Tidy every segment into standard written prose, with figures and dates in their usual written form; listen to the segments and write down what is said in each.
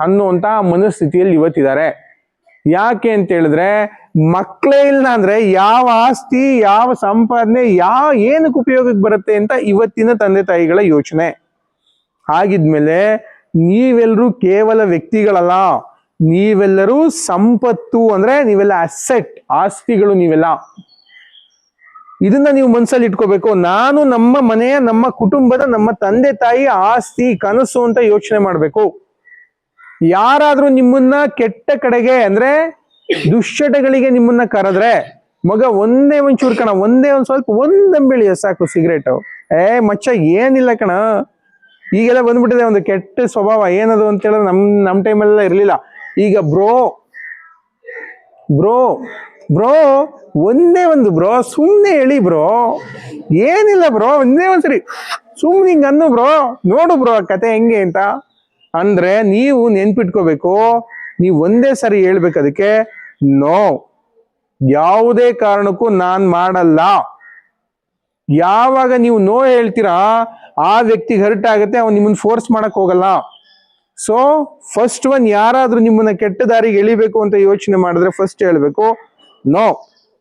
ಅನ್ನುವಂತ ಮನಸ್ಥಿತಿಯಲ್ಲಿ ಇವತ್ತಿದ್ದಾರೆ. ಯಾಕೆ ಅಂತ ಹೇಳಿದ್ರೆ ಮಕ್ಕಳೇ ಇಲ್ಲ ಅಂದ್ರೆ ಯಾವ ಆಸ್ತಿ, ಯಾವ ಸಂಪಾದನೆ, ಏನಕ್ಕೆ ಉಪಯೋಗಕ್ಕೆ ಬರುತ್ತೆ ಅಂತ ಇವತ್ತಿನ ತಂದೆ ತಾಯಿಗಳ ಯೋಚನೆ. ಹಾಗಿದ್ಮೇಲೆ ನೀವೆಲ್ಲರೂ ಕೇವಲ ವ್ಯಕ್ತಿಗಳಲ್ಲ, ನೀವೆಲ್ಲರೂ ಸಂಪತ್ತು, ಅಂದ್ರೆ ನೀವೆಲ್ಲ ಅಸೆಟ್, ಆಸ್ತಿಗಳು ನೀವೆಲ್ಲ. ಇದನ್ನ ನೀವು ಮನಸ್ಸಲ್ಲಿ ಇಟ್ಕೋಬೇಕು. ನಾನು ನಮ್ಮ ಮನೆಯ, ನಮ್ಮ ಕುಟುಂಬದ, ನಮ್ಮ ತಂದೆ ತಾಯಿ ಆಸ್ತಿ, ಕನಸು ಅಂತ ಯೋಚನೆ ಮಾಡ್ಬೇಕು. ಯಾರಾದ್ರೂ ನಿಮ್ಮನ್ನ ಕೆಟ್ಟ ಕಡೆಗೆ ಅಂದ್ರೆ ದುಶ್ಚಟಗಳಿಗೆ ನಿಮ್ಮನ್ನ ಕರೆದ್ರೆ, ಮಗ ಒಂದೇ ಒಂಚೂರು ಕಣ, ಒಂದೇ ಸ್ವಲ್ಪ ಒಂದಂಬೇಳಿ ಸಾಕು ಸಿಗರೇಟು, ಮಚ್ಚ ಏನಿಲ್ಲ ಕಣ, ಈಗೆಲ್ಲ ಬಂದ್ಬಿಟ್ಟಿದೆ ಒಂದು ಕೆಟ್ಟ ಸ್ವಭಾವ. ಏನದು ಅಂತ ಹೇಳಿದ್ರೆ ನಮ್ ಟೈಮಲ್ಲೆಲ್ಲ ಇರ್ಲಿಲ್ಲ. ಈಗ ಬ್ರೋ ಒಂದೇ ಒಂದು ಬ್ರೋ, ಸುಮ್ನೆ ಹೇಳಿ ಬ್ರೋ, ಏನಿಲ್ಲ ಬ್ರೋ, ಒಂದೇ ಒಂದ್ಸರಿ ಸುಮ್ನೆ ಹಿಂಗ ಅನ್ನು ಬ್ರೋ, ನೋಡು ಬ್ರೋ ಕತೆ ಹೆಂಗೆ ಅಂತ ಅಂದ್ರೆ ನೀವು ನೆನ್ಪಿಟ್ಕೋಬೇಕು. ನೀವು ಒಂದೇ ಸರಿ ಹೇಳ್ಬೇಕು ಅದಕ್ಕೆ, ನೋ, ಯಾವುದೇ ಕಾರಣಕ್ಕೂ ನಾನ್ ಮಾಡಲ್ಲ. ಯಾವಾಗ ನೀವು ನೋ ಹೇಳ್ತೀರಾ ಆ ವ್ಯಕ್ತಿಗೆ ಹರ್ಟ್ ಆಗುತ್ತೆ, ಅವ್ನು ನಿಮ್ಮನ್ನ ಫೋರ್ಸ್ ಮಾಡಕ್ ಹೋಗಲ್ಲ. ಸೊ ಫಸ್ಟ್ ಒನ್, ಯಾರಾದ್ರೂ ನಿಮ್ಮನ್ನ ಕೆಟ್ಟ ದಾರಿಗೆ ಎಳಿಬೇಕು ಅಂತ ಯೋಚನೆ ಮಾಡಿದ್ರೆ ಫಸ್ಟ್ ಹೇಳ್ಬೇಕು, ನೋ,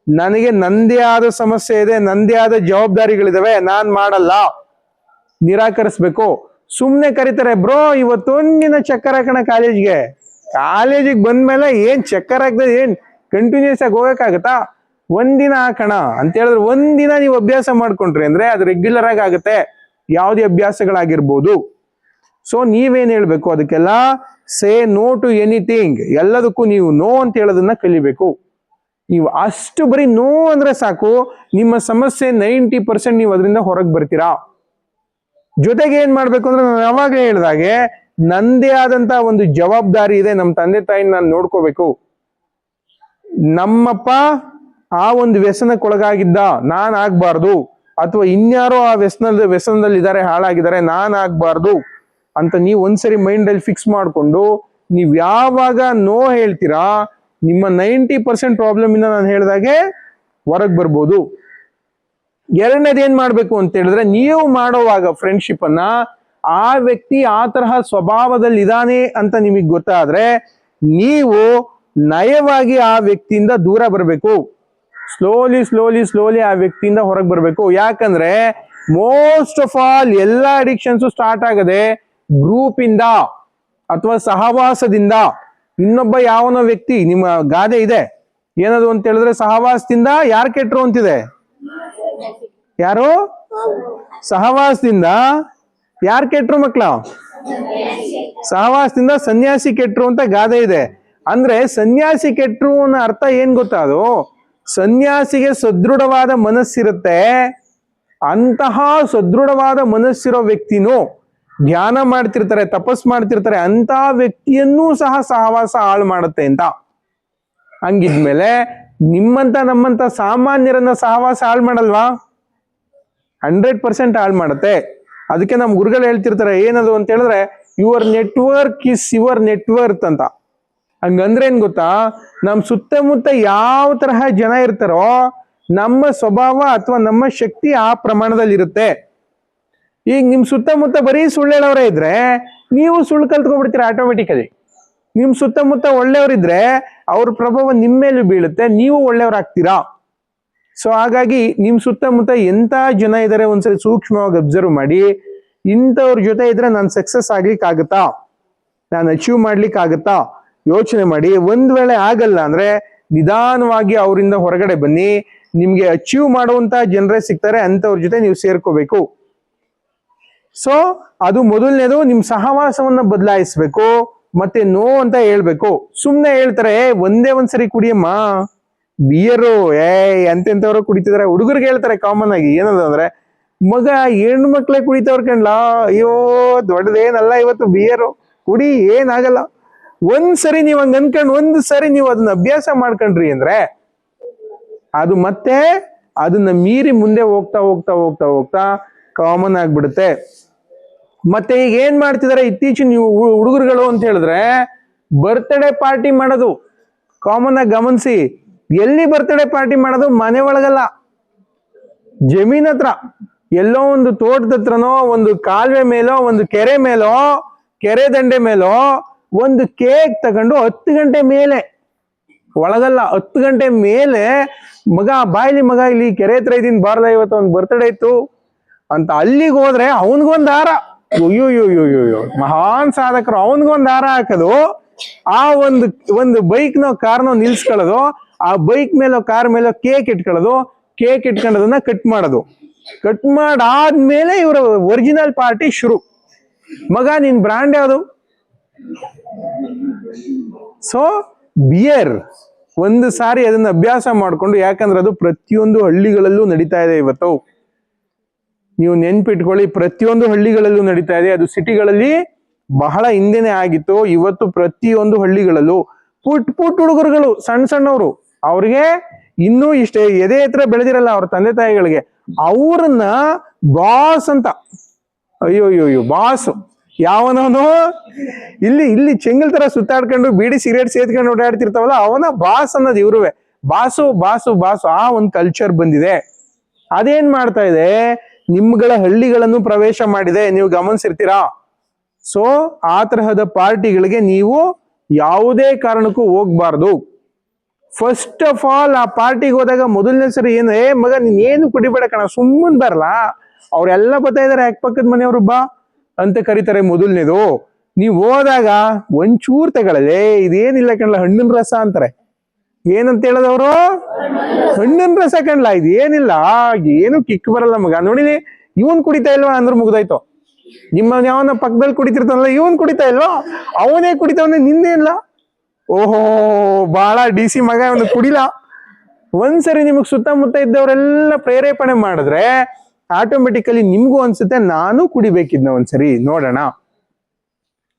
ನನಗೆ ನಂದೇ ಆದ ಸಮಸ್ಯೆ ಇದೆ, ನಂದೇ ಆದ ಜವಾಬ್ದಾರಿಗಳಿದಾವೆ, ನಾನ್ ಮಾಡಲ್ಲ, ನಿರಾಕರಿಸ್ಬೇಕು. ಸುಮ್ನೆ ಕರೀತಾರೆ, ಬ್ರೋ ಇವತ್ತೊಂದಿನ ಚಕ್ಕರ್ ಹಾಕೋಣ ಕಾಲೇಜಿಗೆ ಬಂದ್ಮೇಲೆ ಏನ್ ಚಕ್ಕರ್ ಹಾಕ್ತದೆ, ಏನ್ ಕಂಟಿನ್ಯೂಸ್ ಆಗಿ ಹೋಗಕ್ಕಾಗತ್ತಾ? ಒಂದಿನ ಹಾಕೋಣ ಅಂತ ಹೇಳಿದ್ರೆ ಒಂದಿನ ನೀವು ಅಭ್ಯಾಸ ಮಾಡ್ಕೊಂಡ್ರಿ ಅಂದ್ರೆ ಅದು ರೆಗ್ಯುಲರ್ ಆಗಿ ಆಗುತ್ತೆ, ಯಾವುದೇ ಅಭ್ಯಾಸಗಳಾಗಿರ್ಬೋದು. ಸೊ ನೀವೇನ್ ಹೇಳ್ಬೇಕು ಅದಕ್ಕೆಲ್ಲ, ಸೇ ನೋ ಟು ಎನಿಥಿಂಗ್, ಎಲ್ಲದಕ್ಕೂ ನೀವು ನೋ ಅಂತ ಹೇಳೋದನ್ನ ಕಲಿಬೇಕು. ನೀವು ಅಷ್ಟು ಬರೀ ನೋ ಅಂದ್ರೆ ಸಾಕು, ನಿಮ್ಮ ಸಮಸ್ಯೆ 90% ನೀವು ಅದರಿಂದ ಹೊರಗೆ ಬರ್ತೀರಾ. ಜೊತೆಗೆ ಏನ್ ಮಾಡ್ಬೇಕು ಅಂದ್ರೆ, ನಾನು ಯಾವಾಗ ಹೇಳ್ದಾಗೆ ನಂದೇ ಆದಂತ ಒಂದು ಜವಾಬ್ದಾರಿ ಇದೆ, ನಮ್ಮ ತಂದೆ ತಾಯಿನ ನಾನು ನೋಡ್ಕೋಬೇಕು. ನಮ್ಮಪ್ಪ ಆ ಒಂದು ವ್ಯಸನಕ್ಕೊಳಗಾಗಿದ್ದ, ನಾನ್ ಆಗ್ಬಾರ್ದು, ಅಥವಾ ಇನ್ಯಾರೋ ಆ ವ್ಯಸನದಲ್ಲಿ ಇದ್ದಾರೆ, ಹಾಳಾಗಿದ್ದಾರೆ, ನಾನ್ ಆಗ್ಬಾರ್ದು ಅಂತ ನೀವು ಒಂದ್ಸರಿ ಮೈಂಡ್ ಅಲ್ಲಿ ಫಿಕ್ಸ್ ಮಾಡ್ಕೊಂಡು ನೀವ್ ಯಾವಾಗ ನೋ ಹೇಳ್ತೀರಾ, ನಿಮ್ಮ 90% ಪ್ರಾಬ್ಲಮ್ ಇಂದ ನಾನು ಹೇಳ್ದಾಗೆ ಹೊರಗೆ ಬರ್ಬೋದು. ಎರಡನೇದು ಏನ್ ಮಾಡ್ಬೇಕು ಅಂತ ಹೇಳಿದ್ರೆ, ನೀವು ಮಾಡೋವಾಗ ಫ್ರೆಂಡ್ಶಿಪ್ ಅನ್ನ ಆ ವ್ಯಕ್ತಿ ಆ ತರಹ ಸ್ವಭಾವದಲ್ಲಿ ಇದಾನೆ ಅಂತ ನಿಮಗೆ ಗೊತ್ತಾದ್ರೆ ನೀವು ನಯವಾಗಿ ಆ ವ್ಯಕ್ತಿಯಿಂದ ದೂರ ಬರಬೇಕು. ಸ್ಲೋಲಿ ಆ ವ್ಯಕ್ತಿಯಿಂದ ಹೊರಗೆ ಬರಬೇಕು. ಯಾಕಂದ್ರೆ ಮೋಸ್ಟ್ ಆಫ್ ಆಲ್ ಎಲ್ಲಾ ಅಡಿಕ್ಷನ್ಸ್ ಸ್ಟಾರ್ಟ್ ಆಗದೆ ಗ್ರೂಪ್ ಇಂದ ಅಥವಾ ಸಹವಾಸದಿಂದ. ಇನ್ನೊಬ್ಬ ಯಾವನೋ ವ್ಯಕ್ತಿ, ನಿಮ್ಮ ಗಾದೆ ಇದೆ ಏನದು ಅಂತ ಹೇಳಿದ್ರೆ, ಸಹವಾಸದಿಂದ ಯಾರು ಕೆಟ್ರು ಅಂತಿದೆ, ಯಾರು ಸಹವಾಸದಿಂದ ಯಾರು ಕೆಟ್ರು ಮಕ್ಳ, ಸಹವಾಸದಿಂದ ಸನ್ಯಾಸಿ ಕೆಟ್ರು ಅಂತ ಗಾದೆ ಇದೆ. ಅಂದ್ರೆ ಸನ್ಯಾಸಿ ಕೆಟ್ರು ಅನ್ನೋ ಅರ್ಥ ಏನ್ ಗೊತ್ತಾ, ಅದು ಸನ್ಯಾಸಿಗೆ ಸದೃಢವಾದ ಮನಸ್ಸಿರುತ್ತೆ, ಅಂತಹ ಸದೃಢವಾದ ಮನಸ್ಸಿರೋ ವ್ಯಕ್ತಿನೂ ಧ್ಯಾನ ಮಾಡ್ತಿರ್ತಾರೆ, ತಪಸ್ ಮಾಡ್ತಿರ್ತಾರೆ, ಅಂತ ವ್ಯಕ್ತಿಯನ್ನೂ ಸಹ ಸಹವಾಸ ಹಾಳು ಮಾಡುತ್ತೆ ಅಂತ. ಹಂಗಿದ್ಮೇಲೆ ನಿಮ್ಮಂತ ನಮ್ಮಂತ ಸಾಮಾನ್ಯರನ್ನ ಸಹವಾಸ ಹಾಳು ಮಾಡಲ್ವಾ? 100% ಹಾಳು ಮಾಡುತ್ತೆ. ಅದಕ್ಕೆ ನಮ್ಮ ಗುರುಗಳು ಹೇಳ್ತಿರ್ತಾರೆ, ಏನದು ಅಂತ ಹೇಳಿದ್ರೆ, your network is your net worth. ಹಂಗಂದ್ರೆ ಏನ್ ಗೊತ್ತಾ, ನಮ್ ಸುತ್ತಮುತ್ತ ಯಾವ ತರಹ ಜನ ಇರ್ತಾರೋ ನಮ್ಮ ಸ್ವಭಾವ ಅಥವಾ ನಮ್ಮ ಶಕ್ತಿ ಆ ಪ್ರಮಾಣದಲ್ಲಿ ಇರುತ್ತೆ. ಈಗ ನಿಮ್ ಸುತ್ತಮುತ್ತ ಬರೀ ಸುಳ್ಳು ಹೇಳೋರೇ ಇದ್ರೆ ನೀವು ಸುಳ್ಳು ಕಲ್ತ್ಕೊಂಡ್ಬಿಡ್ತೀರಾ ಆಟೋಮೆಟಿಕಲಿ. ನಿಮ್ ಸುತ್ತಮುತ್ತ ಒಳ್ಳೆಯವರಿದ್ರೆ ಅವ್ರ ಪ್ರಭಾವ ನಿಮ್ಮ ಮೇಲೂ ಬೀಳುತ್ತೆ, ನೀವು ಒಳ್ಳೆಯವರಾಗ್ತೀರಾ. ಸೊ ಹಾಗಾಗಿ ನಿಮ್ ಸುತ್ತಮುತ್ತ ಎಂತ ಜನ ಇದಾರೆ ಒಂದ್ಸರಿ ಸೂಕ್ಷ್ಮವಾಗಿ ಅಬ್ಸರ್ವ್ ಮಾಡಿ. ಇಂಥವ್ರ ಜೊತೆ ಇದ್ರೆ ನಾನು ಸಕ್ಸಸ್ ಆಗ್ಲಿಕ್ಕೆ ಆಗುತ್ತಾ, ನಾನು ಅಚೀವ್ ಮಾಡ್ಲಿಕ್ಕೆ ಆಗುತ್ತಾ ಯೋಚನೆ ಮಾಡಿ. ಒಂದ್ ವೇಳೆ ಆಗಲ್ಲ ಅಂದ್ರೆ ನಿಧಾನವಾಗಿ ಅವರಿಂದ ಹೊರಗಡೆ ಬನ್ನಿ. ನಿಮ್ಗೆ ಅಚೀವ್ ಮಾಡುವಂತ ಜನರೇ ಸಿಗ್ತಾರೆ, ಅಂತವ್ರ ಜೊತೆ ನೀವು ಸೇರ್ಕೋಬೇಕು. ಸೊ ಅದು ಮೊದಲನೇದು, ನಿಮ್ ಸಹವಾಸವನ್ನ ಬದಲಾಯಿಸ್ಬೇಕು. ಮತ್ತೆ ನೋ ಅಂತ ಹೇಳ್ಬೇಕು. ಸುಮ್ನೆ ಹೇಳ್ತಾರೆ, ಒಂದೇ ಒಂದ್ಸರಿ ಕುಡಿಯಮ್ಮ ಬಿಯರು, ಎಂತೆಂತವ್ರು ಕುಡಿತಿದಾರೆ. ಹುಡುಗರಿಗೆ ಹೇಳ್ತಾರೆ ಕಾಮನ್ ಆಗಿ, ಏನದು ಅಂದ್ರೆ, ಮಗ ಹೆಣ್ಣು ಮಕ್ಳೇ ಕುಡಿತವ್ರ ಕಣ್ಲಾ, ಅಯ್ಯೋ ದೊಡ್ಡದೇನಲ್ಲ ಇವತ್ತು ಬಿಯರು, ಕುಡಿ ಏನಾಗಲ್ಲ. ಒಂದ್ಸರಿ ನೀವ್ ಹಂಗ ಅನ್ಕೊಂಡ್ ಒಂದ್ ಸರಿ ನೀವು ಅದನ್ನ ಅಭ್ಯಾಸ ಮಾಡ್ಕೊಂಡ್ರಿ ಅಂದ್ರೆ ಅದು ಮತ್ತೆ ಅದನ್ನ ಮೀರಿ ಮುಂದೆ ಹೋಗ್ತಾ ಹೋಗ್ತಾ ಹೋಗ್ತಾ ಹೋಗ್ತಾ ಕಾಮನ್ ಆಗ್ಬಿಡುತ್ತೆ. ಮತ್ತೆ ಈಗ ಏನ್ ಮಾಡ್ತಿದಾರೆ ಇತ್ತೀಚಿನ ನೀವು ಹುಡುಗರುಗಳು ಅಂತ ಹೇಳಿದ್ರೆ, ಬರ್ತ್ಡೇ ಪಾರ್ಟಿ ಮಾಡೋದು ಕಾಮನ್ ಆಗಿ ಗಮನಿಸಿ. ಎಲ್ಲಿ ಬರ್ತ್ಡೇ ಪಾರ್ಟಿ ಮಾಡೋದು? ಮನೆ ಒಳಗಲ್ಲ, ಜಮೀನ್ ಹತ್ರ, ಎಲ್ಲೋ ಒಂದು ತೋಟದ ಹತ್ರನೋ, ಒಂದು ಕಾಲುವೆ ಮೇಲೋ, ಒಂದು ಕೆರೆ ಮೇಲೋ ಕೆರೆ ದಂಡೆ ಮೇಲೋ ಒಂದು ಕೇಕ್ ತಗೊಂಡು 10 ಗಂಟೆ ಮೇಲೆ ಒಳಗಲ್ಲ 10 ಗಂಟೆ ಮೇಲೆ ಮಗ ಬಾಯ್ಲಿ ಮಗ ಇಲ್ಲಿ ಕೆರೆ ಹತ್ರ ಇದೀನಿ ಬಾರ್ಲ ಇವತ್ತು ಒಂದು ಬರ್ತ್ಡೇ ಇತ್ತು ಅಂತ ಅಲ್ಲಿಗೆ ಹೋದ್ರೆ ಅವನ್ಗೊಂದ್ ಹಾರ. ಅಯ್ಯೋಯ್ಯೋಯ್ಯೋಯ್ಯೋ ಮಹಾನ್ ಸಾಧಕರು ಅವನ್ಗೊಂದ್ ಹಾರ ಹಾಕೋದು, ಆ ಒಂದು ಬೈಕ್ನೋ ಕಾರ್ನೋ ನಿಲ್ಸ್ಕೊಳ್ಳೋದು, ಆ ಬೈಕ್ ಮೇಲೋ ಕಾರ್ ಮೇಲೋ ಕೇಕ್ ಇಟ್ಕೊಳ್ಳೋದು, ಕೇಕ್ ಇಟ್ಕೊಂಡದನ್ನ ಕಟ್ ಮಾಡೋದು, ಕಟ್ ಮಾಡಾದ್ಮೇಲೆ ಇವರ ಒರಿಜಿನಲ್ ಪಾರ್ಟಿ ಶುರು. ಮಗ ನಿನ್ ಬ್ರ್ಯಾಂಡ್ ಯಾವುದು? ಸೊ ಬಿಯರ್ ಒಂದು ಸಾರಿ ಅದನ್ನ ಅಭ್ಯಾಸ ಮಾಡ್ಕೊಂಡು, ಯಾಕಂದ್ರೆ ಅದು ಪ್ರತಿಯೊಂದು ಹಳ್ಳಿಗಳಲ್ಲೂ ನಡೀತಾ ಇದೆ ಇವತ್ತು. ನೀವು ನೆನ್ಪಿಟ್ಕೊಳ್ಳಿ, ಪ್ರತಿಯೊಂದು ಹಳ್ಳಿಗಳಲ್ಲೂ ನಡೀತಾ ಇದೆ. ಅದು ಸಿಟಿಗಳಲ್ಲಿ ಬಹಳ ಹಿಂದೆನೆ ಆಗಿತ್ತು. ಇವತ್ತು ಪ್ರತಿಯೊಂದು ಹಳ್ಳಿಗಳಲ್ಲೂ ಪುಟ್ ಹುಡುಗರುಗಳು ಸಣ್ಣವರು, ಅವ್ರಿಗೆ ಇನ್ನೂ ಇಷ್ಟೇ ಎದೆ ಹತ್ರ ಬೆಳೆದಿರಲ್ಲ ಅವ್ರ ತಂದೆ ತಾಯಿಗಳಿಗೆ, ಅವ್ರನ್ನ ಬಾಸ್ ಅಂತ, ಅಯ್ಯೋಯ್ಯೋ ಬಾಸ್ ಯಾವನವನು ಇಲ್ಲಿ ಚೆಂಗಲ್ ತರ ಸುತ್ತಾಡ್ಕೊಂಡು ಬೀಡಿ ಸಿಗರೇಟ್ ಸೇದ್ಕೊಂಡು ಓಡಾಡ್ತಿರ್ತಾವಲ್ಲ ಅವನ ಬಾಸ್ ಅನ್ನೋದು ಇವ್ರುವೆ. ಬಾಸು ಆ ಒಂದು ಕಲ್ಚರ್ ಬಂದಿದೆ. ಅದೇನ್ ಮಾಡ್ತಾ ಇದೆ, ನಿಮ್ಗಳ ಹಳ್ಳಿಗಳನ್ನು ಪ್ರವೇಶ ಮಾಡಿದೆ, ನೀವು ಗಮನಿಸಿರ್ತೀರಾ. ಸೊ ಆ ತರಹದ ಪಾರ್ಟಿಗಳಿಗೆ ನೀವು ಯಾವುದೇ ಕಾರಣಕ್ಕೂ ಹೋಗ್ಬಾರ್ದು. ಫಸ್ಟ್ ಆಫ್ ಆಲ್ ಆ ಪಾರ್ಟಿಗೆ ಹೋದಾಗ ಮೊದಲನೇ ಸರಿ ಏನು, ಮಗ ನೀನ್ ಏನು ಕುಡಿಬೇಡ ಕಣ, ಸುಮ್ಮನ್ ಬರಲ್ಲ, ಅವ್ರೆಲ್ಲ ಬರ್ತಾ ಇದಾರೆ ಅಕ್ಕಪಕ್ಕದ ಮನೆಯವರು ಬಾ ಅಂತ ಕರೀತಾರೆ. ಮೊದಲನೇದು ನೀವು ಹೋದಾಗ ಒಂಚೂರ್ ತಗೊಳ್ಳಲೆ, ಇದೇನಿಲ್ಲ ಕಣ್ಲ ಹಣ್ಣಿನ ರಸ ಅಂತಾರೆ. ಏನಂತ ಹೇಳದವ್ರು? ಹಣ್ಣಿನ ರಸ ಕಣ್ಲ, ಇದು ಏನಿಲ್ಲ, ಏನು ಕಿಕ್ ಬರಲ್ಲ ಮಗ. ನೋಡಿಲಿ ಇವನ್ ಕುಡಿತಾ ಇಲ್ವಾ ಅಂದ್ರೆ ಮುಗ್ದಾಯ್ತು. ನಿಮ್ಮ ಯಾವನ ಪಕ್ಕದಲ್ಲಿ ಕುಡಿತಿರ್ತಾನಲ್ಲ ಇವನ್ ಕುಡಿತಾ ಇಲ್ವಾ, ಅವನೇ ಕುಡಿತಾವನೆ, ನಿಂದೇ ಇಲ್ಲ. ಓಹೋ ಬಹಳ DC ಮಗ, ಅವನು ಕುಡಿಲ. ಒಂದ್ಸರಿ ನಿಮಗ್ ಸುತ್ತಮುತ್ತ ಇದ್ದವರೆಲ್ಲ ಪ್ರೇರೇಪಣೆ ಮಾಡಿದ್ರೆ ಆಟೋಮೆಟಿಕಲಿ ನಿಮ್ಗೂ ಅನ್ಸುತ್ತೆ ನಾನು ಕುಡಿಬೇಕಿದ್ನ ಒಂದ್ಸರಿ ನೋಡೋಣ.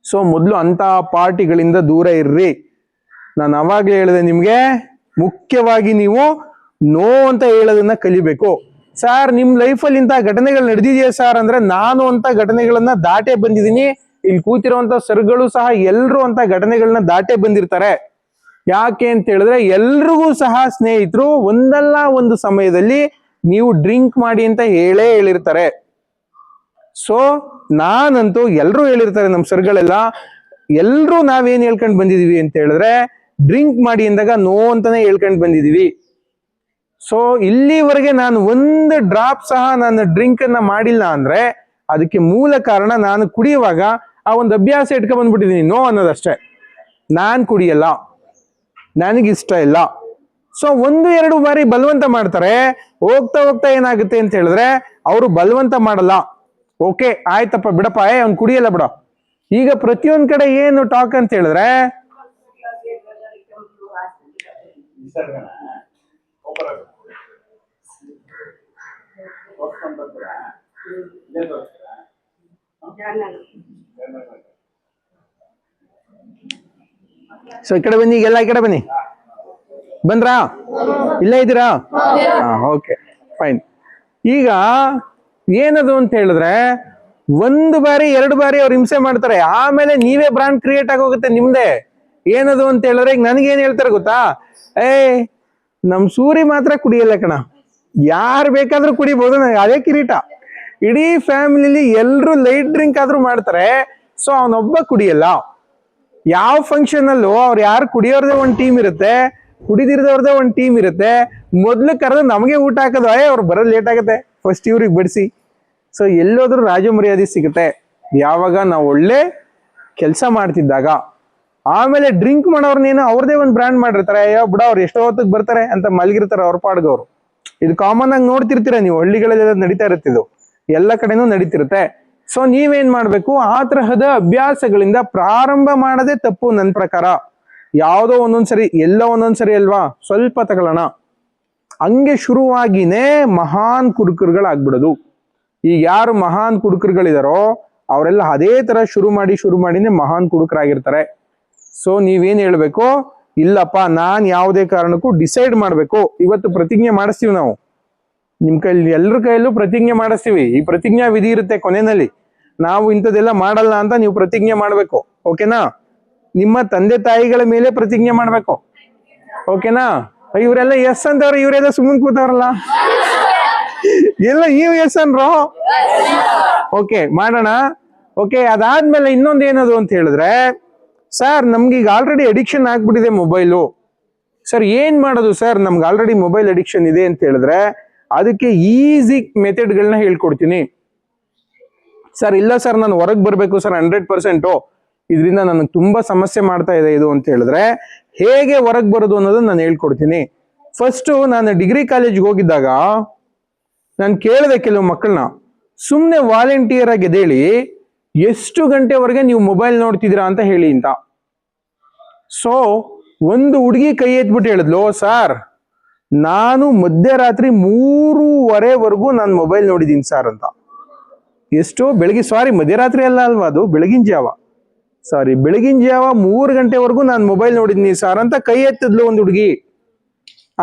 ಸೊ ಮೊದ್ಲು ಅಂತ ಪಾರ್ಟಿಗಳಿಂದ ದೂರ ಇರ್ರಿ. ನಾನು ಅವಾಗ್ಲೇ ಹೇಳಿದೆ ನಿಮ್ಗೆ, ಮುಖ್ಯವಾಗಿ ನೀವು ನೋ ಅಂತ ಹೇಳೋದನ್ನ ಕಲಿಬೇಕು. ಸರ್ ನಿಮ್ ಲೈಫಲ್ಲಿ ಇಂಥ ಘಟನೆಗಳು ನಡೆದಿದೆಯಾ ಸರ್ ಅಂದ್ರೆ, ನಾನು ಅಂತ ಘಟನೆಗಳನ್ನ ದಾಟೆ ಬಂದಿದ್ದೀನಿ. ಇಲ್ಲಿ ಕೂತಿರುವಂತ ಸರ್ಗಳು ಸಹ ಎಲ್ರು ಅಂತ ಘಟನೆಗಳನ್ನ ದಾಟೆ ಬಂದಿರ್ತಾರೆ. ಯಾಕೆ ಅಂತ ಹೇಳಿದ್ರೆ ಎಲ್ರಿಗೂ ಸಹ ಸ್ನೇಹಿತರು ಒಂದಲ್ಲ ಒಂದು ಸಮಯದಲ್ಲಿ ನೀವು ಡ್ರಿಂಕ್ ಮಾಡಿ ಅಂತ ಹೇಳಿರ್ತಾರೆ. ಸೊ ನಾನಂತೂ ಎಲ್ರು ಹೇಳಿರ್ತಾರೆ, ನಮ್ ಸರ್ಗಳೆಲ್ಲ ಎಲ್ರು ನಾವೇನ್ ಹೇಳ್ಕೊಂಡ್ ಬಂದಿದೀವಿ ಅಂತ ಹೇಳಿದ್ರೆ, ಡ್ರಿಂಕ್ ಮಾಡಿ ಅಂದಾಗ ನೋ ಅಂತಾನೆ ಹೇಳ್ಕೊಂಡ್ ಬಂದಿದೀವಿ. ಸೊ ಇಲ್ಲಿವರೆಗೆ ನಾನು ಒಂದು ಡ್ರಾಪ್ ಸಹ ನಾನು ಡ್ರಿಂಕ್ ಅನ್ನ ಮಾಡಿಲ್ಲ ಅಂದ್ರೆ ಅದಕ್ಕೆ ಮೂಲ ಕಾರಣ ನಾನು ಕುಡಿಯುವಾಗ ಆ ಒಂದು ಅಭ್ಯಾಸ ಇಟ್ಕೊಂಡ್ ಬಂದ್ಬಿಟ್ಟಿದೀನಿ, ನೋ ಅನ್ನೋದಷ್ಟೇ. ನಾನ್ ಕುಡಿಯಲ್ಲ, ನನಗಿಷ್ಟ ಇಲ್ಲ. ಸೊ 1-2 ಬಾರಿ ಬಲವಂತ ಮಾಡ್ತಾರೆ. ಹೋಗ್ತಾ ಹೋಗ್ತಾ ಏನಾಗುತ್ತೆ ಅಂತ ಹೇಳಿದ್ರೆ ಅವರು ಬಲವಂತ ಮಾಡಲ್ಲ. ಓಕೆ ಆಯ್ತಪ್ಪ ಬಿಡಪ್ಪ, ಅವ್ನು ಕುಡಿಯಲ್ಲ ಬಿಡ. ಈಗ ಪ್ರತಿಯೊಂದ್ ಕಡೆ ಏನು ಟಾಕ್ ಅಂತ ಹೇಳಿದ್ರೆ, ಸೊ ಈ ಕಡೆ ಬನ್ನಿ, ಈಗೆಲ್ಲ ಈ ಕಡೆ ಬನ್ನಿ. ಬಂದ್ರಾ? ಇಲ್ಲೇ ಇದ್ದೀರಾ? Okay fine. ಈಗ ಏನದು ಅಂತ ಹೇಳಿದ್ರೆ 1 ಬಾರಿ 2 ಬಾರಿ ಅವ್ರು ಹಿಂಸೆ ಮಾಡ್ತಾರೆ, ಆಮೇಲೆ ನೀವೇ ಬ್ರಾಂಡ್ ಕ್ರಿಯೇಟ್ ಆಗೋಗುತ್ತೆ ನಿಮ್ದೆ. ಏನದು ಅಂತ ಹೇಳಿದ್ರೆ ಈಗ ನನ್ಗೇನ್ ಹೇಳ್ತಾರೆ ಗೊತ್ತಾ, ನಮ್ ಸೂರಿ ಮಾತ್ರ ಕುಡಿಯಲ್ಲ ಕಣ, ಯಾರು ಬೇಕಾದ್ರೂ ಕುಡಿಬಹುದು, ಅದೇ ಕಿರೀಟ. ಇಡೀ ಫ್ಯಾಮಿಲಿಲಿ ಎಲ್ರು ಲೈಟ್ ಡ್ರಿಂಕ್ ಆದ್ರೂ ಮಾಡ್ತಾರೆ, ಸೊ ಅವನೊಬ್ಬ ಕುಡಿಯಲ್ಲ. ಯಾವ ಫಂಕ್ಷನ್ ಅಲ್ಲೂ ಅವ್ರು ಯಾರು ಕುಡಿಯೋರ್ದೇ ಒಂದ್ ಟೀಮ್ ಇರುತ್ತೆ, ಕುಡಿದಿರದವ್ರದೇ ಒಂದ್ ಟೀಮ್ ಇರುತ್ತೆ. ಮೊದ್ಲು ಕರೆದು ನಮಗೆ ಊಟ ಹಾಕೋದು, ಅವ್ರು ಬರೋದು ಲೇಟ್ ಆಗುತ್ತೆ, ಫಸ್ಟ್ ಇವ್ರಿಗೆ ಬಡಿಸಿ. ಸೊ ಎಲ್ಲೋದ್ರೂ ರಾಜ ಮರ್ಯಾದೆ ಸಿಗುತ್ತೆ ಯಾವಾಗ ನಾವು ಒಳ್ಳೆ ಕೆಲಸ ಮಾಡ್ತಿದ್ದಾಗ. ಆಮೇಲೆ ಡ್ರಿಂಕ್ ಮಾಡೋರ್ನೇನು ಅವ್ರದೇ ಒಂದು ಬ್ರ್ಯಾಂಡ್ ಮಾಡಿರ್ತಾರೆ, ಅಯ್ಯೋ ಬಿಡ ಅವ್ರು ಎಷ್ಟೋ ಹೊತ್ತಿಗೆ ಬರ್ತಾರೆ ಅಂತ ಮಲಗಿರ್ತಾರೆ ಅವ್ರ ಪಾಡ್ಗವ್ರು. ಇದು ಕಾಮನ್ ಆಗಿ ನೋಡ್ತಿರ್ತೀರ ನೀವು, ಹಳ್ಳಿಗಳಲ್ಲೆಲ್ಲ ನಡೀತಾ ಇರುತ್ತೆ, ಇದು ಎಲ್ಲ ಕಡೆನೂ ನಡೀತಿರುತ್ತೆ. ಸೊ ನೀವೇನ್ ಮಾಡ್ಬೇಕು, ಆ ತರಹದ ಅಭ್ಯಾಸಗಳಿಂದ ಪ್ರಾರಂಭ ಮಾಡದೆ ತಪ್ಪು ನನ್ನ ಪ್ರಕಾರ. ಯಾವುದೋ ಒಂದೊಂದ್ಸರಿ, ಎಲ್ಲ ಒಂದೊಂದ್ಸರಿ ಅಲ್ವಾ, ಸ್ವಲ್ಪ ತಗೊಳ್ಳೋಣ, ಹಂಗೆ ಶುರುವಾಗಿನೇ ಮಹಾನ್ ಕುಡುಕರುಗಳಾಗ್ಬಿಡೋದು. ಈಗ ಯಾರು ಮಹಾನ್ ಕುಡುಕರುಗಳಿದಾರೋ ಅವರೆಲ್ಲ ಅದೇ ತರ ಶುರು ಮಾಡಿನೇ ಮಹಾನ್ ಕುಡುಕರಾಗಿರ್ತಾರೆ. ಸೊ ನೀವೇನ್ ಹೇಳ್ಬೇಕು, ಇಲ್ಲಪ್ಪ ನಾನ್ ಯಾವುದೇ ಕಾರಣಕ್ಕೂ ಡಿಸೈಡ್ ಮಾಡ್ಬೇಕು. ಇವತ್ತು ಪ್ರತಿಜ್ಞೆ ಮಾಡಿಸ್ತೀವಿ ನಾವು, ನಿಮ್ ಕೈಲಿ ಎಲ್ರ ಕೈಯಲ್ಲೂ ಪ್ರತಿಜ್ಞೆ ಮಾಡಿಸ್ತೀವಿ. ಈ ಪ್ರತಿಜ್ಞಾ ವಿಧಿ ಇರುತ್ತೆ ಕೊನೆಯಲ್ಲಿ, ನಾವು ಇಂಥದ್ದೆಲ್ಲ ಮಾಡಲ್ಲ ಅಂತ ನೀವು ಪ್ರತಿಜ್ಞೆ ಮಾಡ್ಬೇಕು. ಓಕೆನಾ? ನಿಮ್ಮ ತಂದೆ ತಾಯಿಗಳ ಮೇಲೆ ಪ್ರತಿಜ್ಞೆ ಮಾಡ್ಬೇಕು. ಓಕೆನಾ? ಇವರೆಲ್ಲ ಎಸ್ ಅಂತವ್ರು, ಇವರೆಲ್ಲ ಸುಮ್ಮನೆ ಕೂತವ್ರಲ್ಲ, ಎಲ್ಲ ನೀವು ಎಸ್ ಅನ್ರೋ. ಓಕೆ ಮಾಡೋಣ. ಓಕೆ, ಅದಾದ್ಮೇಲೆ ಇನ್ನೊಂದು ಏನದು ಅಂತ ಹೇಳಿದ್ರೆ, ಸರ್ ನಮ್ಗೆ ಈಗ ಆಲ್ರೆಡಿ ಅಡಿಕ್ಷನ್ ಆಗ್ಬಿಟ್ಟಿದೆ ಮೊಬೈಲು. ಸರ್ ಏನ್ ಮಾಡೋದು ಸರ್, ನಮ್ಗೆ ಆಲ್ರೆಡಿ ಮೊಬೈಲ್ ಅಡಿಕ್ಷನ್ ಇದೆ ಅಂತ ಹೇಳಿದ್ರೆ ಅದಕ್ಕೆ ಈಸಿ ಮೆಥಡ್ಗಳನ್ನ ಹೇಳ್ಕೊಡ್ತೀನಿ. ಸರ್ ಇಲ್ಲ ಸರ್ ನಾನು ಹೊರಗೆ ಬರಬೇಕು ಸರ್ 100%, ಇದರಿಂದ ನನಗೆ ತುಂಬಾ ಸಮಸ್ಯೆ ಮಾಡ್ತಾ ಇದೆ ಇದು ಅಂತ ಹೇಳಿದ್ರೆ ಹೇಗೆ ಹೊರಗೆ ಬರೋದು ಅನ್ನೋದನ್ನ ನಾನು ಹೇಳ್ಕೊಡ್ತೀನಿ. ಫಸ್ಟ್ ನಾನು ಡಿಗ್ರಿ ಕಾಲೇಜ್ಗೆ ಹೋಗಿದ್ದಾಗ ನಾನು ಕೇಳಿದೆ ಕೆಲವು ಮಕ್ಕಳನ್ನ, ಸುಮ್ಮನೆ ವಾಲಂಟಿಯರ್ ಆಗಿ ಎದ್ದೇಳಿ ಎಷ್ಟು ಗಂಟೆವರೆಗೆ ನೀವು ಮೊಬೈಲ್ ನೋಡ್ತಿದ್ದೀರಾ ಅಂತ ಹೇಳಿ ಅಂತ. ಸೊ ಒಂದು ಹುಡುಗಿ ಕೈ ಎತ್ಬಿಟ್ಟು ಹೇಳಿದ್ಲು, ಸರ್ ನಾನು ಮಧ್ಯರಾತ್ರಿ 3:30ವರೆಗೂ ನಾನು ಮೊಬೈಲ್ ನೋಡಿದ್ದೀನಿ ಸರ್ ಅಂತ. ಎಷ್ಟು ಬೆಳಗ್ಗೆ, ಮಧ್ಯರಾತ್ರಿ ಅಲ್ವಾ, ಅದು ಬೆಳಗಿನ ಜಾವ, ಬೆಳಗಿನ ಜಾವ 3 ಗಂಟೆವರೆಗೂ ನಾನು ಮೊಬೈಲ್ ನೋಡಿದ್ದೀನಿ ಸರ್ ಅಂತ ಕೈ ಎತ್ತಿದ್ಲು ಒಂದು ಹುಡುಗಿ.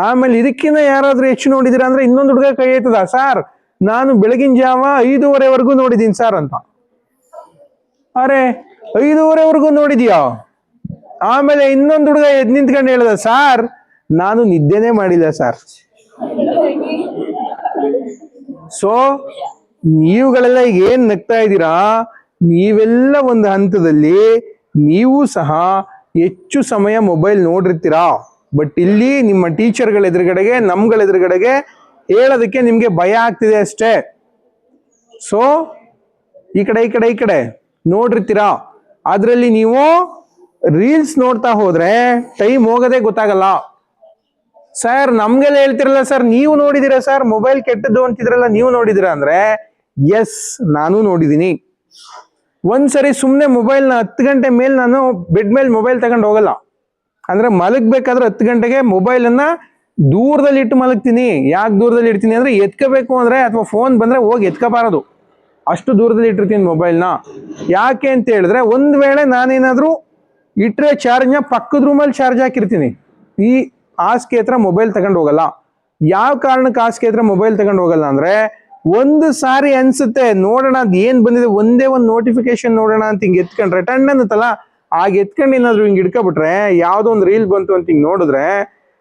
ಆಮೇಲೆ ಇದಕ್ಕಿಂತ ಯಾರಾದ್ರೂ ಹೆಚ್ಚು ನೋಡಿದಿರಾ ಅಂದ್ರೆ ಇನ್ನೊಂದು ಹುಡುಗ ಕೈ ಎತ್ತದ, ಸರ್ ನಾನು ಬೆಳಗಿನ ಜಾವ 5:30ವರೆಗೂ ನೋಡಿದ್ದೀನಿ ಸರ್ ಅಂತ. ಅರೆ 5:30ವರೆಗೂ ನೋಡಿದ್ಯಾ? ಆಮೇಲೆ ಇನ್ನೊಂದು ಹುಡುಗ ಎದ್ ನಿಂತ್ಕೊಂಡು ಹೇಳ್ದ, ಸರ್ ನಾನು ನಿದ್ದೆನೆ ಮಾಡಿಲ್ಲ ಸರ್. ಸೊ ನೀವುಗಳೆಲ್ಲ ಈಗ ಏನ್ ನಗ್ತಾ ಇದ್ದೀರಾ, ನೀವೆಲ್ಲ ಒಂದು ಹಂತದಲ್ಲಿ ನೀವು ಸಹ ಹೆಚ್ಚು ಸಮಯ ಮೊಬೈಲ್ ನೋಡಿರ್ತೀರಾ. ಬಟ್ ಇಲ್ಲಿ ನಿಮ್ಮ ಟೀಚರ್ಗಳ ಎದುರುಗಡೆಗೆ, ನಮ್ಗಳ ಎದುರುಗಡೆಗೆ ಹೇಳೋದಕ್ಕೆ ನಿಮ್ಗೆ ಭಯ ಆಗ್ತಿದೆ ಅಷ್ಟೇ. ಸೊ ಈ ಕಡೆ ನೋಡಿರ್ತೀರಾ, ಅದ್ರಲ್ಲಿ ನೀವು ರೀಲ್ಸ್ ನೋಡ್ತಾ ಹೋದ್ರೆ ಟೈಮ್ ಹೋಗೋದೇ ಗೊತ್ತಾಗಲ್ಲ. ಸರ್ ನಮ್ಗೆಲ್ಲ ಹೇಳ್ತಿರಲ್ಲ ಸರ್ ನೀವು ನೋಡಿದಿರಾ ಸರ್ ಮೊಬೈಲ್ ಕೆಟ್ಟದ್ದು ಅಂತಿದ್ರಲ್ಲ, ನೀವು ನೋಡಿದಿರಾ ಅಂದ್ರೆ ಎಸ್ ನಾನು ನೋಡಿದೀನಿ. ಒಂದ್ಸರಿ ಸುಮ್ಮನೆ ಮೊಬೈಲ್ನ 10 ಗಂಟೆ ಮೇಲೆ ನಾನು ಬೆಡ್ ಮೇಲೆ ಮೊಬೈಲ್ ತಗೊಂಡು ಹೋಗಲ್ಲ. ಅಂದ್ರೆ ಮಲಗ್ಬೇಕಾದ್ರೆ 10 ಗಂಟೆಗೆ ಮೊಬೈಲ್ ಅನ್ನ ದೂರದಲ್ಲಿ ಇಟ್ಟು ಮಲಗ್ತೀನಿ. ಯಾಕೆ ದೂರದಲ್ಲಿ ಇಡ್ತೀನಿ ಅಂದ್ರೆ ಎತ್ಕೋಬೇಕು ಅಂದ್ರೆ ಅಥವಾ ಫೋನ್ ಬಂದ್ರೆ ಹೋಗಿ ಎತ್ಕೋಬಾರದು, ಅಷ್ಟು ದೂರದಲ್ಲಿ ಇಟ್ಟಿರ್ತೀನಿ ಮೊಬೈಲ್ನ. ಯಾಕೆ ಅಂತ ಹೇಳಿದ್ರೆ ಒಂದ್ ವೇಳೆ ನಾನೇನಾದ್ರೂ ಇಟ್ರೆ ಚಾರ್ಜ್ನ ಪಕ್ಕದ ರೂಮಲ್ಲಿ ಚಾರ್ಜ್ ಹಾಕಿರ್ತೀನಿ, ಈ ಹಾಸಿಗೆ ಹತ್ರ ಮೊಬೈಲ್ ತಗೊಂಡು ಹೋಗಲ್ಲ. ಯಾವ ಕಾರಣಕ್ಕೆ ಹಾಸಿಗೆ ಹತ್ರ ಮೊಬೈಲ್ ತಗೊಂಡು ಹೋಗಲ್ಲ ಅಂದ್ರೆ, ಒಂದು ಸಾರಿ ಅನ್ಸುತ್ತೆ ನೋಡೋಣ ಅದ್ ಏನ್ ಬಂದಿದೆ, ಒಂದೇ ಒಂದು ನೋಟಿಫಿಕೇಶನ್ ನೋಡೋಣ ಅಂತ ಹಿಂಗ್ ಎತ್ಕೊಂಡ್ರೆ ಟಣ್ ಅನ್ನತ್ತಲ್ಲ, ಆಗ ಎತ್ಕೊಂಡು ಏನಾದ್ರು ಹಿಂಗ್ ಹಿಡ್ಕೊಬಿಟ್ರೆ ಯಾವ್ದೋ ಒಂದು ರೀಲ್ ಬಂತು ಅಂತ ಹಿಂಗ್ ನೋಡಿದ್ರೆ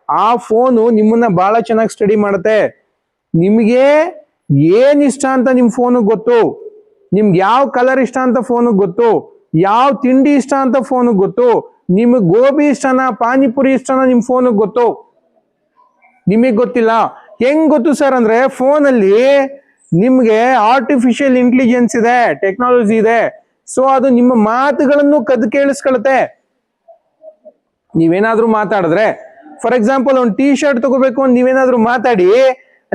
ಆ ಫೋನು ನಿಮ್ಮನ್ನ ಬಹಳ ಚೆನ್ನಾಗಿ ಸ್ಟಡಿ ಮಾಡುತ್ತೆ. ನಿಮ್ಗೆ ಏನ್ ಇಷ್ಟ ಅಂತ ನಿಮ್ ಫೋನಿಗೆ ಗೊತ್ತು, ನಿಮ್ಗೆ ಯಾವ ಕಲರ್ ಇಷ್ಟ ಅಂತ ಫೋನಿಗೆ ಗೊತ್ತು, ಯಾವ ತಿಂಡಿ ಇಷ್ಟ ಅಂತ ಫೋನಿಗೆ ಗೊತ್ತು, ನಿಮಗೆ ಗೋಬಿ ಇಷ್ಟನಾ ಪಾನಿಪುರಿ ಇಷ್ಟನಾ ನಿಮ್ ಫೋನಿಗೆ ಗೊತ್ತು. ನಿಮಗ್ ಗೊತ್ತಿಲ್ಲ. ಹೆಂಗ್ ಗೊತ್ತು ಸರ್ ಅಂದ್ರೆ, ಫೋನಲ್ಲಿ ನಿಮ್ಗೆ ಆರ್ಟಿಫಿಷಿಯಲ್ ಇಂಟೆಲಿಜೆನ್ಸ್ ಇದೆ, ಟೆಕ್ನಾಲಜಿ ಇದೆ. ಸೊ ಅದು ನಿಮ್ಮ ಮಾತುಗಳನ್ನು ಕದ್ದು ಕೇಳಿಸ್ಕೊಳುತ್ತೆ. ನೀವೇನಾದ್ರೂ ಮಾತಾಡಿದ್ರೆ, ಫಾರ್ ಎಕ್ಸಾಂಪಲ್ ಒಂದು ಟೀ ಶರ್ಟ್ ತಗೋಬೇಕು ಅಂತ ನೀವೇನಾದ್ರೂ ಮಾತಾಡಿ,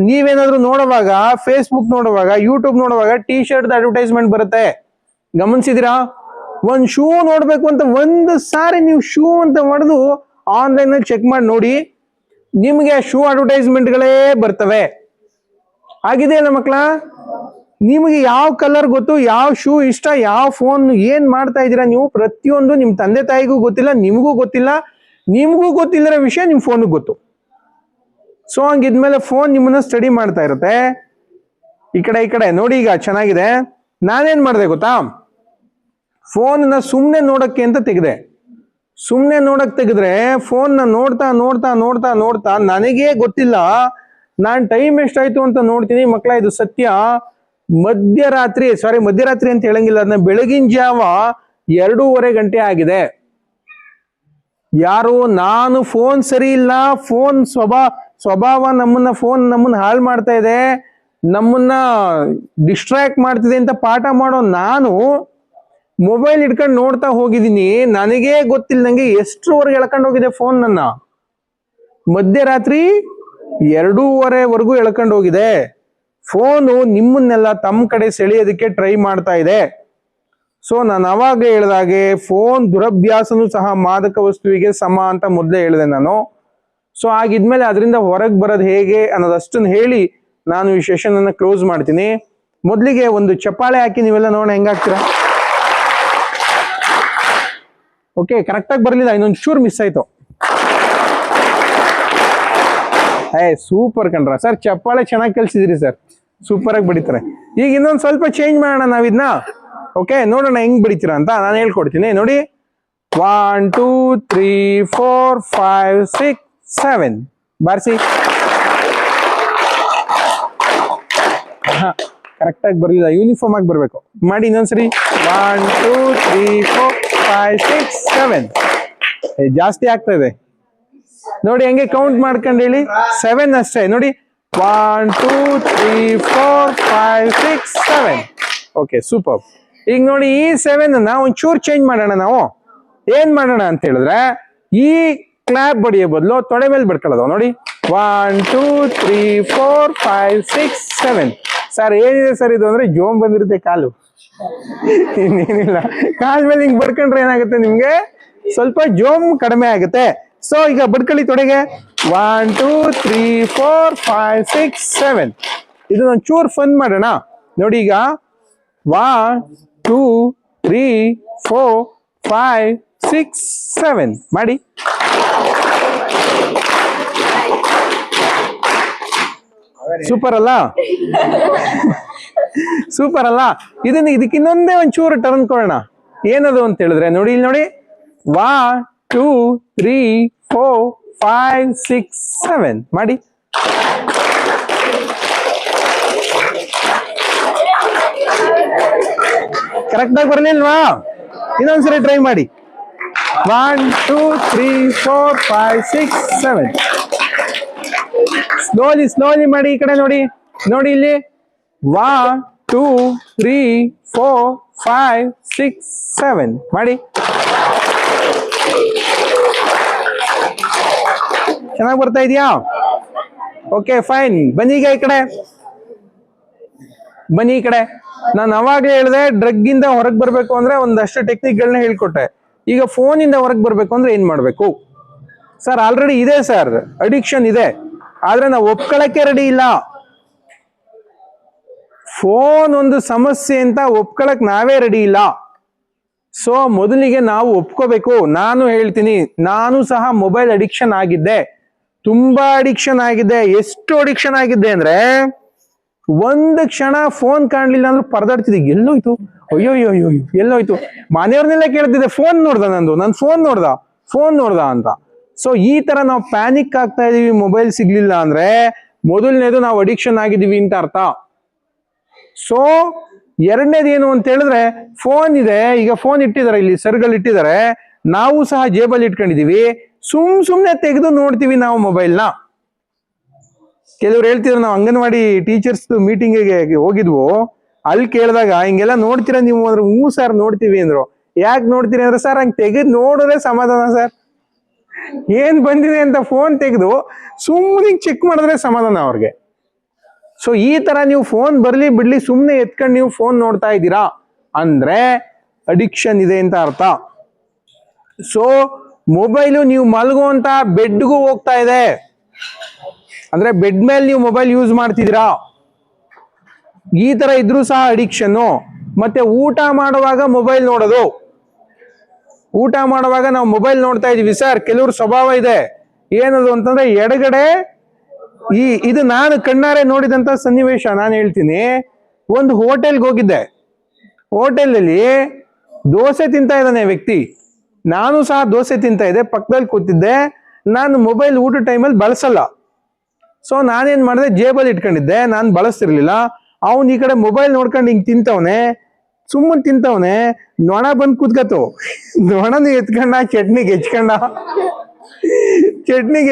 ನೀವೇನಾದ್ರೂ ನೋಡುವಾಗ, ಫೇಸ್ಬುಕ್ ನೋಡುವಾಗ, ಯೂಟ್ಯೂಬ್ ನೋಡುವಾಗ ಟೀ ಶರ್ಟ್ ಅಡ್ವರ್ಟೈಸ್ಮೆಂಟ್ ಬರುತ್ತೆ, ಗಮನಿಸಿದಿರಾ? ಒಂದ್ ಶೂ ನೋಡ್ಬೇಕು ಅಂತ ಒಂದು ಸಾರಿ ನೀವು ಶೂ ಅಂತ ಮಾಡಿದು ಆನ್ಲೈನ್ ಅಲ್ಲಿ ಚೆಕ್ ಮಾಡಿ ನೋಡಿ, ನಿಮ್ಗೆ ಶೂ ಅಡ್ವರ್ಟೈಸ್ಮೆಂಟ್ಗಳೇ ಬರ್ತವೆ. ಆಗಿದೆಯಲ್ಲ ಮಕ್ಕಳ? ನಿಮ್ಗೆ ಯಾವ ಕಲರ್ ಗೊತ್ತು, ಯಾವ ಶೂ ಇಷ್ಟ, ಯಾವ ಫೋನ್ ಏನ್ ಮಾಡ್ತಾ ಇದ್ದೀರಾ ನೀವು, ಪ್ರತಿಯೊಂದು ನಿಮ್ ತಂದೆ ತಾಯಿಗೂ ಗೊತ್ತಿಲ್ಲ, ನಿಮಗೂ ಗೊತ್ತಿಲ್ಲ. ನಿಮ್ಗೂ ಗೊತ್ತಿಲ್ಲರ ವಿಷಯ ನಿಮ್ ಫೋನ್ಗೆ ಗೊತ್ತು. ಸೊ ಹಂಗಿದ್ಮೇಲೆ ಫೋನ್ ನಿಮ್ಮನ್ನ ಸ್ಟಡಿ ಮಾಡ್ತಾ ಇರುತ್ತೆ. ಈ ಕಡೆ ನೋಡಿ, ಈಗ ಚೆನ್ನಾಗಿದೆ. ನಾನೇನ್ ಮಾಡಿದೆ ಗೊತ್ತಾ, ಫೋನ್ನ ಸುಮ್ಮನೆ ನೋಡಕ್ಕೆ ಅಂತ ತೆಗೆದೆ. ಸುಮ್ಮನೆ ನೋಡಕ್ ತೆಗೆದ್ರೆ ಫೋನ್ನ ನೋಡ್ತಾ ನೋಡ್ತಾ ನೋಡ್ತಾ ನೋಡ್ತಾ ನನಗೇ ಗೊತ್ತಿಲ್ಲ ನಾನ್ ಟೈಮ್ ಎಷ್ಟಾಯ್ತು ಅಂತ ನೋಡ್ತೀನಿ. ಮಕ್ಕಳ ಇದು ಸತ್ಯ, ಮಧ್ಯರಾತ್ರಿ ಅಂತ ಹೇಳಂಗಿಲ್ಲ, ಅದನ್ನ ಬೆಳಗಿನ ಜಾವ 2:30 ಗಂಟೆ ಆಗಿದೆ. ಯಾರು? ನಾನು ಫೋನ್ ಸರಿ ಇಲ್ಲ, ಫೋನ್ ಸ್ವಭಾವ ನಮ್ಮನ್ನ ಹಾಳು ಮಾಡ್ತಾ ಇದೆ, ನಮ್ಮನ್ನ ಡಿಸ್ಟ್ರಾಕ್ಟ್ ಮಾಡ್ತಿದೆ ಅಂತ ಪಾಠ ಮಾಡೋ ನಾನು ಮೊಬೈಲ್ ಇಟ್ಕೊಂಡು ನೋಡ್ತಾ ಹೋಗಿದ್ದೀನಿ. ನನಗೇ ಗೊತ್ತಿಲ್ಲದಂಗೆ ಎಷ್ಟರವರೆಗೆ ಎಳ್ಕೊಂಡು ಹೋಗಿದೆ ಫೋನ್ ನನ್ನ. ಮಧ್ಯರಾತ್ರಿ 2:30ವರೆಗೂ ಎಳ್ಕೊಂಡು ಹೋಗಿದೆ. ಫೋನು ನಿಮ್ಮನ್ನೆಲ್ಲ ತಮ್ಮ ಕಡೆ ಸೆಳೆಯೋದಕ್ಕೆ ಟ್ರೈ ಮಾಡ್ತಾ ಇದೆ. ಸೊ ನಾನು ಅವಾಗ ಹೇಳಿದಾಗೆ ಫೋನ್ ದುರಭ್ಯಾಸನೂ ಸಹ ಮಾದಕ ವಸ್ತುವಿಗೆ ಸಮ ಅಂತ ಮೊದಲೇ ಹೇಳಿದೆ ನಾನು. ಸೊ ಆಗಿದ್ಮೇಲೆ ಅದರಿಂದ ಹೊರಗೆ ಬರೋದು ಹೇಗೆ ಅನ್ನೋದಷ್ಟನ್ನು ಹೇಳಿ ನಾನು ಈ ಸೆಷನ್ ಅನ್ನ ಕ್ಲೋಸ್ ಮಾಡ್ತೀನಿ. ಮೊದಲಿಗೆ ಒಂದು ಚಪ್ಪಾಳೆ ಹಾಕಿ ನೀವೆಲ್ಲ ನೋಡೋಣ ಹೆಂಗಾಗ್ತೀರಾ. ಓಕೆ, ಕರೆಕ್ಟಾಗಿ ಬರಲಿಲ್ಲ, ಇನ್ನೊಂದು ಚೂರು ಮಿಸ್ ಆಯ್ತು. ಸೂಪರ್ ಕಣ್ರ ಸರ್, ಚಪ್ಪಾಳೆ ಚೆನ್ನಾಗಿ ಕಲ್ಸಿದ್ರಿ ಸರ್, ಸೂಪರ್ ಆಗಿ ಬಡಿತಾರೆ. ಈಗ ಇನ್ನೊಂದು ಸ್ವಲ್ಪ ಚೇಂಜ್ ಮಾಡೋಣ ನಾವಿದ್ನ. ಓಕೆ, ನೋಡೋಣ ಹೆಂಗ್ ಬಡಿತೀರಾ ಅಂತ ನಾನು ಹೇಳ್ಕೊಡ್ತೀನಿ. ನೋಡಿ, 1 2 3 4 5 6 7 ಬಾರಿಸಿ. ಕರೆಕ್ಟ್ ಆಗಿ ಬರ್ಲಿಲ್ಲ, ಯೂನಿಫಾರ್ಮ್ ಆಗಿ ಬರ್ಬೇಕು. ಮಾಡಿ ಇನ್ನೊಂದ್ಸರಿ. 1 2 3 4 5 6 7. ಜಾಸ್ತಿ ಆಗ್ತಾ ಇದೆ ನೋಡಿ, ಹಂಗೆ ಕೌಂಟ್ ಮಾಡ್ಕೊಂಡು ಹೇಳಿ. 7 ಅಷ್ಟೇ ನೋಡಿ. 1 2 3 4 5 6 7. Okay, super. ಈಗ ನೋಡಿ, ಈ 7 ಅನ್ನ ಒಂಚೂರು ಚೇಂಜ್ ಮಾಡೋಣ. ನಾವು ಏನ್ ಮಾಡೋಣ ಅಂತ ಹೇಳಿದ್ರೆ, ಈ ಕ್ಲಾಪ್ ಬಡಿಯೋ ಬದಲು ತೊಡೆ ಮೇಲೆ ಬಡ್ಕೊಳ್ಳೋದು ನೋಡಿ. 1 2 3 4 5 6 7. ಸರ್ ಏನಿದೆ ಸರ್ ಇದು ಅಂದ್ರೆ ಜೋಮ್ ಬಂದಿರುತ್ತೆ ಕಾಲು. ಇನ್ನೇನಿಲ್ಲ, ಕಾಲ್ ಮೇಲೆ ಹಿಂಗ್ ಬಡ್ಕೊಂಡ್ರೆ ಏನಾಗುತ್ತೆ, ನಿಮ್ಗೆ ಸ್ವಲ್ಪ ಜೋಮ್ ಕಡಿಮೆ ಆಗುತ್ತೆ. ಸೊ ಈಗ ಬಡ್ಕೊಳ್ಳಿ ತೊಡೆಗೆ. 1 2 3 4 5 6 7. ಇದು ಒಂಚೂರು ಫನ್ ಮಾಡೋಣ ನೋಡಿ. ಈಗ 1 2 3 4 5 6 7 ಮಾಡಿ. ಸೂಪರ್ ಅಲ್ಲ? ಸೂಪರ್ ಅಲ್ಲ? ಇದಕ್ಕೆ ಇನ್ನೊಂದೇ ಒಂಚೂರು ಟರ್ನ್ ಕೊಡೋಣ. ಏನದು ಅಂತ ಹೇಳಿದ್ರೆ ನೋಡಿ, ಇಲ್ಲಿ ನೋಡಿ. 1 2 3 4 5 6 7 ಮಾಡಿ. ಕರೆಕ್ಟ್ ಆಗಿ ಬರ್ಲಿಲ್ವಾ? ಇನ್ನೊಂದ್ಸರಿ ಟ್ರೈ ಮಾಡಿ. 1 2 3 4 5 6 7. ಸ್ಲೋಲಿ ಮಾಡಿ. ಈ ಕಡೆ ನೋಡಿ, ನೋಡಿ ಇಲ್ಲಿ. 1 2 3 4 5 6 7 ಮಾಡಿ. ಚೆನ್ನಾಗಿ ಬರ್ತಾ ಇದೆಯಾ? Okay, fine. ಬನ್ನಿ ಈಗ ಈ ಕಡೆ, ಬನ್ನಿ ಈ ಕಡೆ. ನಾನು ಅವಾಗಲೇ ಹೇಳಿದೆ, ಡ್ರಗ್ ಇಂದ ಹೊರಗೆ ಬರ್ಬೇಕು ಅಂದ್ರೆ ಒಂದಷ್ಟು ಟೆಕ್ನಿಕ್ಗಳನ್ನ ಹೇಳ್ಕೊಟ್ಟೆ. ಈಗ ಫೋನ್ ಇಂದ ಹೊರಗೆ ಬರ್ಬೇಕು ಅಂದ್ರೆ ಏನ್ ಮಾಡ್ಬೇಕು ಸರ್? ಆಲ್ರೆಡಿ ಇದೆ ಸರ್, ಅಡಿಕ್ಷನ್ ಇದೆ, ಆದ್ರೆ ನಾವು ಒಪ್ಕೊಳಕ್ಕೆ ರೆಡಿ ಇಲ್ಲ. ಫೋನ್ ಒಂದು ಸಮಸ್ಯೆ ಅಂತ ಒಪ್ಕೊಳಕ್ ನಾವೇ ರೆಡಿ ಇಲ್ಲ. ಸೊ ಮೊದಲಿಗೆ ನಾವು ಒಪ್ಕೋಬೇಕು. ನಾನು ಹೇಳ್ತೀನಿ, ನಾನು ಸಹ ಮೊಬೈಲ್ ಅಡಿಕ್ಷನ್ ಆಗಿದ್ದೆ, ತುಂಬಾ ಅಡಿಕ್ಷನ್ ಆಗಿದ್ದೆ. ಎಷ್ಟು ಅಡಿಕ್ಷನ್ ಆಗಿದ್ದೆ ಅಂದ್ರೆ, ಒಂದು ಕ್ಷಣ ಫೋನ್ ಕಾಣ್ಲಿಲ್ಲ ಅಂದ್ರೆ ಪರದಾಡ್ತಿದ್ದೆ. ಎಲ್ಲೋಯ್ತು, ಅಯ್ಯೋ ಅಯ್ಯೋ ಅಯ್ಯೋ ಎಲ್ಲೋಯ್ತು. ಮನೆಯವ್ರನ್ನೆಲ್ಲ ಕೇಳ್ತಿದ್ದೆ, ಫೋನ್ ನೋಡ್ದ ನಂದು, ನನ್ ಫೋನ್ ನೋಡ್ದ ಅಂತ. ಸೊ ಈ ತರ ನಾವು ಪ್ಯಾನಿಕ್ ಆಗ್ತಾ ಇದೀವಿ ಮೊಬೈಲ್ ಸಿಗ್ಲಿಲ್ಲ ಅಂದ್ರೆ, ಮೊದಲನೇದು ನಾವು ಅಡಿಕ್ಷನ್ ಆಗಿದೀವಿ ಅಂತ ಅರ್ಥ. ಸೊ ಎರಡನೇದು ಏನು ಅಂತ ಹೇಳಿದ್ರೆ, ಫೋನ್ ಇದೆ, ಈಗ ಫೋನ್ ಇಟ್ಟಿದ್ದಾರೆ, ಇಲ್ಲಿ ಸರ್ಗಳು ಇಟ್ಟಿದ್ದಾರೆ, ನಾವು ಸಹ ಜೇಬಲ್ಲಿ ಇಟ್ಕೊಂಡಿದೀವಿ, ಸುಮ್ನೆ ತೆಗೆದು ನೋಡ್ತೀವಿ ನಾವು ಮೊಬೈಲ್ನ. ಕೆಲವ್ರು ಹೇಳ್ತಿದ್ರು, ನಾವು ಅಂಗನವಾಡಿ ಟೀಚರ್ಸ್ ಮೀಟಿಂಗಿಗೆ ಹೋಗಿದ್ವು, ಅಲ್ಲಿ ಕೇಳಿದಾಗ ಹಿಂಗೆಲ್ಲ ನೋಡ್ತೀರಾ ನೀವು ಅಂದ್ರೆ, ಹ್ಞೂ ಸರ್ ನೋಡ್ತೀವಿ ಅಂದ್ರು. ಯಾಕೆ ನೋಡ್ತೀರಿ ಅಂದ್ರೆ, ಸರ್ ಹಂಗೆ ತೆಗೆದು ನೋಡಿದ್ರೆ ಸಮಾಧಾನ ಸರ್, ಏನ್ ಬಂದಿದೆ ಅಂತ ಫೋನ್ ತೆಗೆದು ಸುಮ್ಮನೆ ಚೆಕ್ ಮಾಡಿದ್ರೆ ಸಮಾಧಾನ ಅವ್ರಿಗೆ. ಸೊ ಈ ತರ ನೀವು ಫೋನ್ ಬರ್ಲಿ ಬಿಡ್ಲಿ ಸುಮ್ಮನೆ ಎತ್ಕೊಂಡು ನೀವು ಫೋನ್ ನೋಡ್ತಾ ಇದ್ದೀರಾ ಅಂದ್ರೆ ಅಡಿಕ್ಷನ್ ಇದೆ ಅಂತ ಅರ್ಥ. ಸೊ ಮೊಬೈಲು ನೀವು ಮಲಗುವಂತ ಬೆಡ್ಗೂ ಹೋಗ್ತಾ ಇದೆ ಅಂದ್ರೆ, ಬೆಡ್ ಮೇಲೆ ನೀವು ಮೊಬೈಲ್ ಯೂಸ್ ಮಾಡ್ತಿದ್ದೀರಾ, ಈ ತರ ಇದ್ರೂ ಸಹ ಅಡಿಕ್ಷನ್. ಮತ್ತೆ ಊಟ ಮಾಡುವಾಗ ಮೊಬೈಲ್ ನೋಡೋದು, ಊಟ ಮಾಡುವಾಗ ನಾವು ಮೊಬೈಲ್ ನೋಡ್ತಾ ಇದೀವಿ ಸರ್. ಕೆಲವ್ರ ಸ್ವಭಾವ ಇದೆ, ಏನದು ಅಂತಂದ್ರೆ ಎಡಗಡೆ ಇದು ನಾನು ಕಣ್ಣಾರೆ ನೋಡಿದಂತ ಸನ್ನಿವೇಶ ನಾನು ಹೇಳ್ತೀನಿ. ಒಂದು ಹೋಟೆಲ್ಗೆ ಹೋಗಿದ್ದೆ, ಹೋಟೆಲಲ್ಲಿ ದೋಸೆ ತಿಂತಾ ಇದ್ದಾನೆ ವ್ಯಕ್ತಿ, ನಾನು ಸಹ ದೋಸೆ ತಿಂತಾ ಇದ್ದೆ, ಪಕ್ಕದಲ್ಲಿ ಕೂತಿದ್ದೆ. ನಾನು ಮೊಬೈಲ್ ಊಟ ಟೈಮಲ್ಲಿ ಬಳಸಲ್ಲ, ಸೊ ನಾನೇನ್ ಮಾಡಿದೆ, ಜೇಬಲ್ಲಿ ಇಟ್ಕೊಂಡಿದ್ದೆ, ನಾನು ಬಳಸ್ತಿರ್ಲಿಲ್ಲ. ಅವನ್ ಈ ಕಡೆ ಮೊಬೈಲ್ ನೋಡ್ಕೊಂಡು ಹಿಂಗ್ ತಿಂತವನೆ, ಸುಮ್ಮನೆ ತಿಂತವನೆ, ನೊಣ ಬಂದ್ ಕೂತ್ಕತ್ತು, ನೊಣನು ಎತ್ಕೊಂಡ ಚಟ್ನಿಗೆ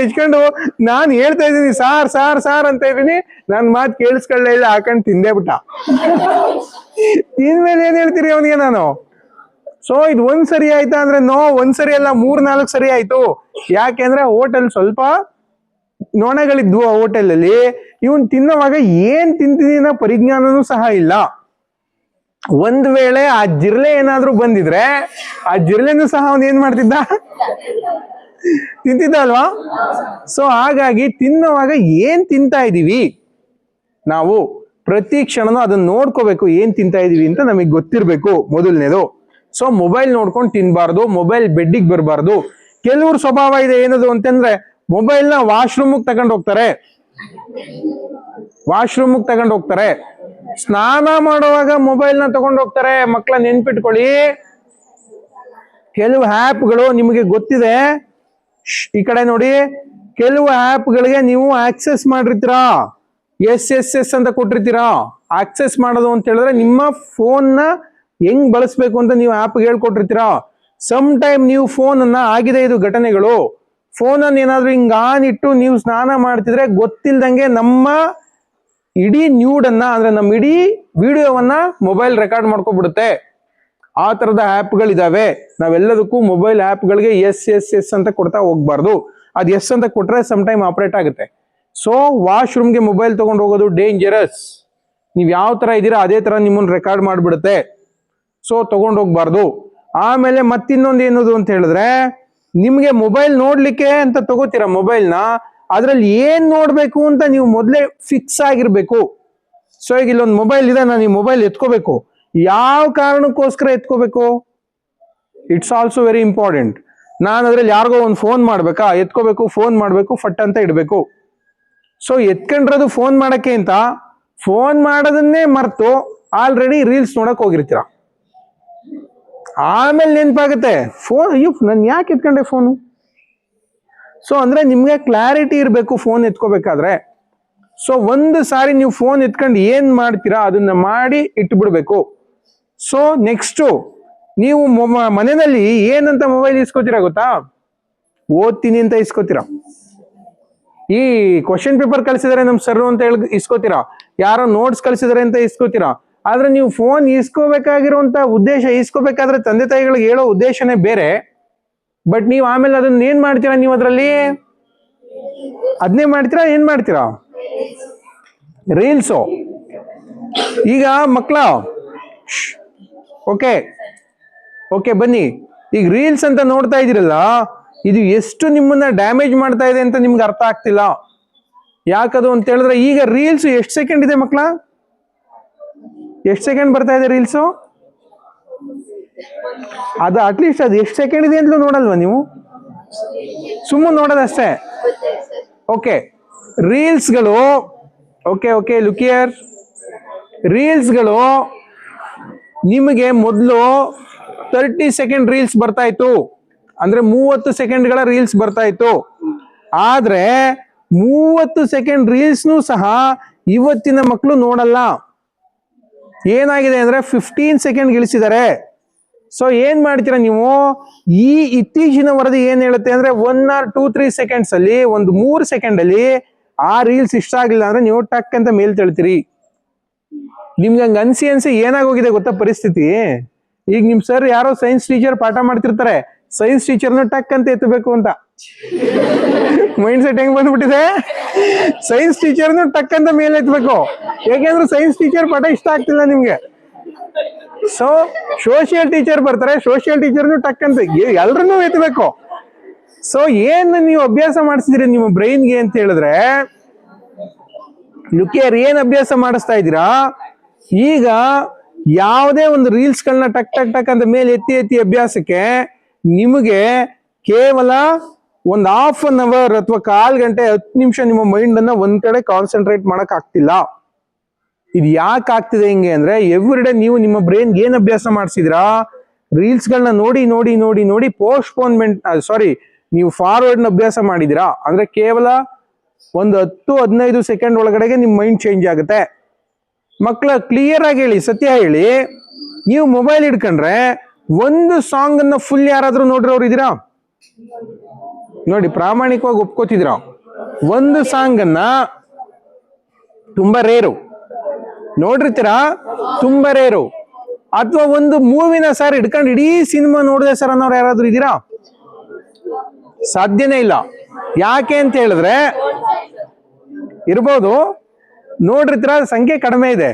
ಹೆಚ್ಕೊಂಡು ನಾನು ಹೇಳ್ತಾ ಇದ್ದೀನಿ ಸಾರ್ ಸಾರ್ ಸಾರ್ ಅಂತ ಇದ್ದೀನಿ, ನನ್ ಮಾತು ಕೇಳಿಸ್ಕೊಳ್ಳೇ ಇಲ್ಲ, ಹಾಕೊಂಡು ತಿಂದೇ ಬಿಟ್ಟ. ತಿಂದ್ಮೇಲೆ ಏನ್ ಹೇಳ್ತೀರಿ ಅವನಿಗೆ ನಾನು? ಸೊ ಇದು ಒಂದ್ ಸರಿ ಆಯ್ತಾ ಅಂದ್ರೆ ನೋ, ಒಂದ್ ಸರಿ ಅಲ್ಲ 3-4 ಸರಿ ಆಯ್ತು. ಯಾಕೆಂದ್ರೆ ಹೋಟೆಲ್ ಸ್ವಲ್ಪ ನೊಣಗಳಿದ್ವು ಆ ಹೋಟೆಲ್ ಅಲ್ಲಿ. ಇವನ್ ತಿನ್ನೋವಾಗ ಏನ್ ತಿಂತಿದ್ದೀನ ಪರಿಜ್ಞಾನನೂ ಸಹ ಇಲ್ಲ. ಒಂದ್ ವೇಳೆ ಆ ಜಿರ್ಲೆ ಏನಾದ್ರೂ ಬಂದಿದ್ರೆ ಆ ಜಿರ್ಲೆನೂ ಸಹ ಅವನ್ ಏನ್ ಮಾಡ್ತಿದ್ದ, ತಿಂತಿದ್ದ ಅಲ್ವಾ? ಸೊ ಹಾಗಾಗಿ ತಿನ್ನೋವಾಗ ಏನ್ ತಿಂತಾ ಇದೀವಿ ನಾವು ಪ್ರತಿ ಕ್ಷಣನೂ ಅದನ್ನ ನೋಡ್ಕೋಬೇಕು, ಏನ್ ತಿಂತಾ ಇದೀವಿ ಅಂತ ನಮಗ್ ಗೊತ್ತಿರ್ಬೇಕು ಮೊದಲನೇದು. ಸೊ ಮೊಬೈಲ್ ನೋಡ್ಕೊಂಡು ತಿನ್ಬಾರ್ದು, ಮೊಬೈಲ್ ಬೆಡ್ಡಿಗೆ ಬರಬಾರ್ದು. ಕೆಲವ್ರ ಸ್ವಭಾವ ಇದೆ, ಏನದು ಅಂತಂದ್ರೆ ಮೊಬೈಲ್ ನ ವಾಶ್ರೂಮ್ ತಗೊಂಡು ಹೋಗ್ತಾರೆ, ಸ್ನಾನ ಮಾಡುವಾಗ ಮೊಬೈಲ್ ನ ತಗೊಂಡು ಹೋಗ್ತಾರೆ. ಮಕ್ಕಳ ನೆನ್ಪಿಟ್ಕೊಳ್ಳಿ, ಕೆಲವು ಆ್ಯಪ್ಗಳು ನಿಮಗೆ ಗೊತ್ತಿದೆ, ಈ ಕಡೆ ನೋಡಿ, ಕೆಲವು ಆ್ಯಪ್ಗಳಿಗೆ ನೀವು ಆಕ್ಸೆಸ್ ಮಾಡಿರ್ತೀರಾ, SSS ಅಂತ ಕೊಟ್ಟಿರ್ತೀರಾ. ಆಕ್ಸೆಸ್ ಮಾಡೋದು ಅಂತ ಹೇಳಿದ್ರೆ ನಿಮ್ಮ ಫೋನ್ನ ಹೆಂಗ್ ಬಳಸ್ಬೇಕು ಅಂತ ನೀವು ಆಪ್ ಹೇಳ್ಕೊಟ್ಟಿರ್ತೀರಾ. ಸಮ್ ಟೈಮ್ ನೀವು ಫೋನ್ ಅನ್ನ ಆಗಿದೆ ಇದು ಘಟನೆಗಳು, ಫೋನ್ ಅನ್ನು ಏನಾದ್ರೂ ಹಿಂಗ್ ಆನ್ ಇಟ್ಟು ನೀವು ಸ್ನಾನ ಮಾಡ್ತಿದ್ರೆ ಗೊತ್ತಿಲ್ದಂಗೆ ನಮ್ಮ ಇಡೀ ನ್ಯೂಡ್ ಅನ್ನ ಅಂದ್ರೆ ನಮ್ಮ ಇಡೀ ವಿಡಿಯೋವನ್ನ ಮೊಬೈಲ್ ರೆಕಾರ್ಡ್ ಮಾಡ್ಕೊಬಿಡುತ್ತೆ. ಆ ತರದ ಆ್ಯಪ್ಗಳಿದಾವೆ. ನಾವೆಲ್ಲದಕ್ಕೂ ಮೊಬೈಲ್ ಆ್ಯಪ್ಗಳಿಗೆ ಎಸ್ ಎಸ್ ಎಸ್ ಅಂತ ಕೊಡ್ತಾ ಹೋಗ್ಬಾರ್ದು. ಅದು ಎಸ್ ಅಂತ ಕೊಟ್ರೆ ಸಮ್ ಟೈಮ್ ಆಪರೇಟ್ ಆಗುತ್ತೆ. ಸೊ ವಾಶ್ರೂಮ್ಗೆ ಮೊಬೈಲ್ ತಗೊಂಡು ಹೋಗೋದು ಡೇಂಜರಸ್. ನೀವು ಯಾವ ತರ ಇದ್ದೀರಾ ಅದೇ ತರ ನಿಮ್ಮನ್ನು ರೆಕಾರ್ಡ್ ಮಾಡಿಬಿಡುತ್ತೆ. ಸೊ ತಗೊಂಡು ಹೋಗ್ಬಾರ್ದು. ಆಮೇಲೆ ಮತ್ತಿನ್ನೊಂದು ಏನದು ಅಂತ ಹೇಳಿದ್ರೆ, ನಿಮ್ಗೆ ಮೊಬೈಲ್ ನೋಡ್ಲಿಕ್ಕೆ ಅಂತ ತಗೋತೀರಾ ಮೊಬೈಲ್ನ, ಅದ್ರಲ್ಲಿ ಏನ್ ನೋಡ್ಬೇಕು ಅಂತ ನೀವು ಮೊದಲೇ ಫಿಕ್ಸ್ ಆಗಿರ್ಬೇಕು. ಸೊ ಈಗ ಇಲ್ಲೊಂದು ಮೊಬೈಲ್ ಇದೆ, ನಾನು ಈ ಮೊಬೈಲ್ ಎತ್ಕೋಬೇಕು, ಯಾವ ಕಾರಣಕ್ಕೋಸ್ಕರ ಎತ್ಕೋಬೇಕು? It's also very important. ನಾನು ಅದ್ರಲ್ಲಿ ಯಾರಿಗೋ ಒಂದು ಫೋನ್ ಮಾಡ್ಬೇಕಾ, ಎತ್ಕೋಬೇಕು, ಫೋನ್ ಮಾಡ್ಬೇಕು, ಫಟ್ ಅಂತ ಇಡಬೇಕು. ಸೊ ಎತ್ಕೊಂಡ್ರದು ಫೋನ್ ಮಾಡಕ್ಕೆ ಅಂತ, ಫೋನ್ ಮಾಡೋದನ್ನೇ ಮರ್ತು ಆಲ್ರೆಡಿ ರೀಲ್ಸ್ ನೋಡಕ್ ಹೋಗಿರ್ತೀರ. ಆಮೇಲೆ ನೆನಪಾಗುತ್ತೆ ಫೋನ್, ಅಯ್ಯೋ ನಾನು ಯಾಕೆ ಎತ್ಕೊಂಡೆ ಫೋನು. ಸೊ ಅಂದ್ರೆ ನಿಮ್ಗೆ ಕ್ಲಾರಿಟಿ ಇರಬೇಕು ಫೋನ್ ಎತ್ಕೋಬೇಕಾದ್ರೆ. ಸೊ ಒಂದು ಸಾರಿ ನೀವು ಫೋನ್ ಎತ್ಕೊಂಡು ಏನ್ ಮಾಡ್ತೀರಾ ಅದನ್ನ ಮಾಡಿ ಇಟ್ಬಿಡ್ಬೇಕು. ಸೊ ನೆಕ್ಸ್ಟು ನೀವು ಮನೆಯಲ್ಲಿ ಏನಂತ ಮೊಬೈಲ್ ಇಸ್ಕೋತೀರಾ ಗೊತ್ತಾ? ಓದ್ತೀನಿ ಅಂತ ಇಸ್ಕೋತೀರಾ, ಈ ಕ್ವಶನ್ ಪೇಪರ್ ಕಳಿಸಿದಾರೆ ನಮ್ ಸರ್ ಅಂತ ಹೇಳಿ ಇಸ್ಕೋತೀರಾ, ಯಾರೋ ನೋಟ್ಸ್ ಕಳಿಸಿದಾರೆ ಅಂತ ಇಸ್ಕೋತೀರಾ. ಆದ್ರೆ ನೀವು ಫೋನ್ ಇಸ್ಕೋಬೇಕಾಗಿರುವಂತ ಉದ್ದೇಶ, ಇಸ್ಕೋಬೇಕಾದ್ರೆ ತಂದೆ ತಾಯಿಗಳಿಗೆ ಹೇಳೋ ಉದ್ದೇಶನೇ ಬೇರೆ. ಬಟ್ ನೀವು ಆಮೇಲೆ ಅದನ್ನ ಏನ್ ಮಾಡ್ತೀರಾ, ನೀವು ಅದರಲ್ಲಿ ಅದನ್ನೇ ಮಾಡ್ತೀರಾ, ಏನ್ ಮಾಡ್ತೀರಾ? ರೀಲ್ಸು. ಈಗ ಮಕ್ಕಳ ಓಕೆ ಓಕೆ ಬನ್ನಿ, ಈಗ ರೀಲ್ಸ್ ಅಂತ ನೋಡ್ತಾ ಇದ್ದೀರಲ್ಲ, ಇದು ಎಷ್ಟು ನಿಮ್ಮನ್ನ ಡ್ಯಾಮೇಜ್ ಮಾಡ್ತಾ ಇದೆ ಅಂತ ನಿಮ್ಗೆ ಅರ್ಥ ಆಗ್ತಿಲ್ಲ. ಯಾಕದು ಅಂತ ಹೇಳಿದ್ರೆ, ಈಗ ರೀಲ್ಸ್ ಎಷ್ಟು ಸೆಕೆಂಡ್ ಇದೆ ಮಕ್ಕಳ? ಎಷ್ಟು ಸೆಕೆಂಡ್ ಬರ್ತಾ ಇದೆ ರೀಲ್ಸು? ಅದು ಅಟ್ಲೀಸ್ಟ್ ಅದು ಎಷ್ಟು ಸೆಕೆಂಡ್ ಇದೆ ಅಂತಲೂ ನೋಡಲ್ವಾ ನೀವು? ಸುಮ್ಮನೆ ನೋಡೋದಷ್ಟೇ. ಓಕೆ, ರೀಲ್ಸ್ಗಳು, ಓಕೆ ಓಕೆ ಲುಕಿಯರ್, ರೀಲ್ಸ್ಗಳು ನಿಮಗೆ ಮೊದಲು 30 ಸೆಕೆಂಡ್ ರೀಲ್ಸ್ ಬರ್ತಾ ಇತ್ತು, ಅಂದ್ರೆ 30 ಸೆಕೆಂಡ್ಗಳ ರೀಲ್ಸ್ ಬರ್ತಾ ಇತ್ತು. ಆದ್ರೆ 30 ಸೆಕೆಂಡ್ ರೀಲ್ಸ್ನು ಸಹ ಇವತ್ತಿನ ಮಕ್ಕಳು ನೋಡಲ್ಲ. ಏನಾಗಿದೆ ಅಂದ್ರೆ 15 ಸೆಕೆಂಡ್ ಇಳಿಸಿದ್ದಾರೆ. ಸೊ ಏನ್ ಮಾಡ್ತೀರಾ ನೀವು? ಈ ಇತ್ತೀಚಿನ ವರದಿ ಏನ್ ಹೇಳುತ್ತೆ ಅಂದ್ರೆ 1 or 2-3 ಸೆಕೆಂಡ್ಸ್ ಅಲ್ಲಿ, ಒಂದು 3 ಸೆಕೆಂಡ್ ಅಲ್ಲಿ ಆ ರೀಲ್ಸ್ ಇಷ್ಟ ಆಗಿಲ್ಲ ಅಂದ್ರೆ ನೀವು ಟಕ್ ಅಂತ ಮೇಲ್ ತಳ್ತೀರಿ. ನಿಮ್ಗೆ ಹಂಗ ಅನ್ಸಿ ಏನಾಗೋಗಿದೆ ಗೊತ್ತಾ ಪರಿಸ್ಥಿತಿ? ಈಗ ನಿಮ್ ಸರ್ ಯಾರೋ ಸೈನ್ಸ್ ಟೀಚರ್ ಪಾಠ ಮಾಡ್ತಿರ್ತಾರೆ, ಸೈನ್ಸ್ ಟೀಚರ್ನ ಟಕ್ ಅಂತ ಎತ್ತಬೇಕು ಅಂತ ಮೈಂಡ್ ಸೆಟ್ ಹೆಂಗ್ ಬಂದ್ಬಿಟ್ಟಿದೆ? ಸೈನ್ಸ್ ಟೀಚರ್ನ ಟಕ್ ಅಂತ ಮೇಲೆ ಎತ್ತಬೇಕು, ಯಾಕೆಂದ್ರೆ ಸೈನ್ಸ್ ಟೀಚರ್ ಪಾಠ ಇಷ್ಟ ಆಗ್ತಿಲ್ಲ ನಿಮ್ಗೆ. ಸೊ ಸೋಷಿಯಲ್ ಟೀಚರ್ ಬರ್ತಾರೆ, ಸೋಷಿಯಲ್ ಟೀಚರ್ನು ಟಕ್ ಅಂತ ಎಲ್ರನ್ನೂ ಎತ್ತಬೇಕು. ಸೊ ಏನ್ ನೀವು ಅಭ್ಯಾಸ ಮಾಡಿಸಿದ್ರಿ ನಿಮ್ಮ ಬ್ರೈನ್ಗೆ ಅಂತ ಹೇಳಿದ್ರೆ, ಲುಕಿಯರ್ ಏನ್ ಅಭ್ಯಾಸ ಮಾಡಿಸ್ತಾ ಇದ್ದೀರಾ? ಈಗ ಯಾವುದೇ ಒಂದು ರೀಲ್ಸ್ಗಳನ್ನ ಟಕ್ ಟಕ್ ಟಕ್ ಅಂತ ಮೇಲೆ ಎತ್ತಿ ಎತ್ತಿ ಅಭ್ಯಾಸಕ್ಕೆ ನಿಮಗೆ ಕೇವಲ ಒಂದು ½ an hour ಅಥವಾ 1/4 ಗಂಟೆ 10 ನಿಮಿಷ ನಿಮ್ಮ ಮೈಂಡ್ ಅನ್ನ ಒಂದ್ ಕಡೆ ಕಾನ್ಸಂಟ್ರೇಟ್ ಮಾಡಕ್ ಆಗ್ತಿಲ್ಲ. ಇದು ಯಾಕೆ ಆಗ್ತಿದೆ ಹಿಂಗೆ ಅಂದ್ರೆ, ಎವ್ರಿ ಡೇ ನೀವು ನಿಮ್ಮ ಬ್ರೈನ್ಗೆ ಏನ್ ಅಭ್ಯಾಸ ಮಾಡಿಸಿದ್ರಾ? ರೀಲ್ಸ್ಗಳನ್ನ ನೋಡಿ ನೋಡಿ ನೋಡಿ ನೋಡಿ ಪೋಸ್ಟ್ಪೋನ್ಮೆಂಟ್, ಸಾರಿ, ನೀವು ಫಾರ್ವರ್ಡ್ ಅಭ್ಯಾಸ ಮಾಡಿದಿರಾ. ಅಂದ್ರೆ ಕೇವಲ ಒಂದು 10-15 ಸೆಕೆಂಡ್ ಒಳಗಡೆಗೆ ನಿಮ್ ಮೈಂಡ್ ಚೇಂಜ್ ಆಗುತ್ತೆ. ಮಕ್ಕಳ ಕ್ಲಿಯರ್ ಆಗಿ ಹೇಳಿ, ಸತ್ಯ ಹೇಳಿ, ನೀವು ಮೊಬೈಲ್ ಹಿಡ್ಕೊಂಡ್ರೆ ಒಂದು ಸಾಂಗ್ ಅನ್ನ ಫುಲ್ ಯಾರಾದ್ರೂ ನೋಡ್ರವ್ರು ಇದೀರಾ? ನೋಡಿ, ಪ್ರಾಮಾಣಿಕವಾಗಿ ಒಪ್ಕೋತಿದ್ರ? ಒಂದು ಸಾಂಗ್ ಅನ್ನ ತುಂಬಾ ರೇರು ನೋಡಿರ್ತೀರಾ, ತುಂಬಾ ರೇರು. ಅಥವಾ ಒಂದು ಮೂವಿನ ಸರ್ ಹಿಡ್ಕೊಂಡು ಇಡೀ ಸಿನಿಮಾ ನೋಡಿದೆ ಸರ್ ಅನ್ನೋರು ಯಾರಾದ್ರೂ ಇದೀರಾ? ಸಾಧ್ಯನೇ ಇಲ್ಲ. ಯಾಕೆ ಅಂತ ಹೇಳಿದ್ರೆ, ಇರ್ಬೋದು, ನೋಡಿರ್ತೀರ, ಸಂಖ್ಯೆ ಕಡಿಮೆ ಇದೆ.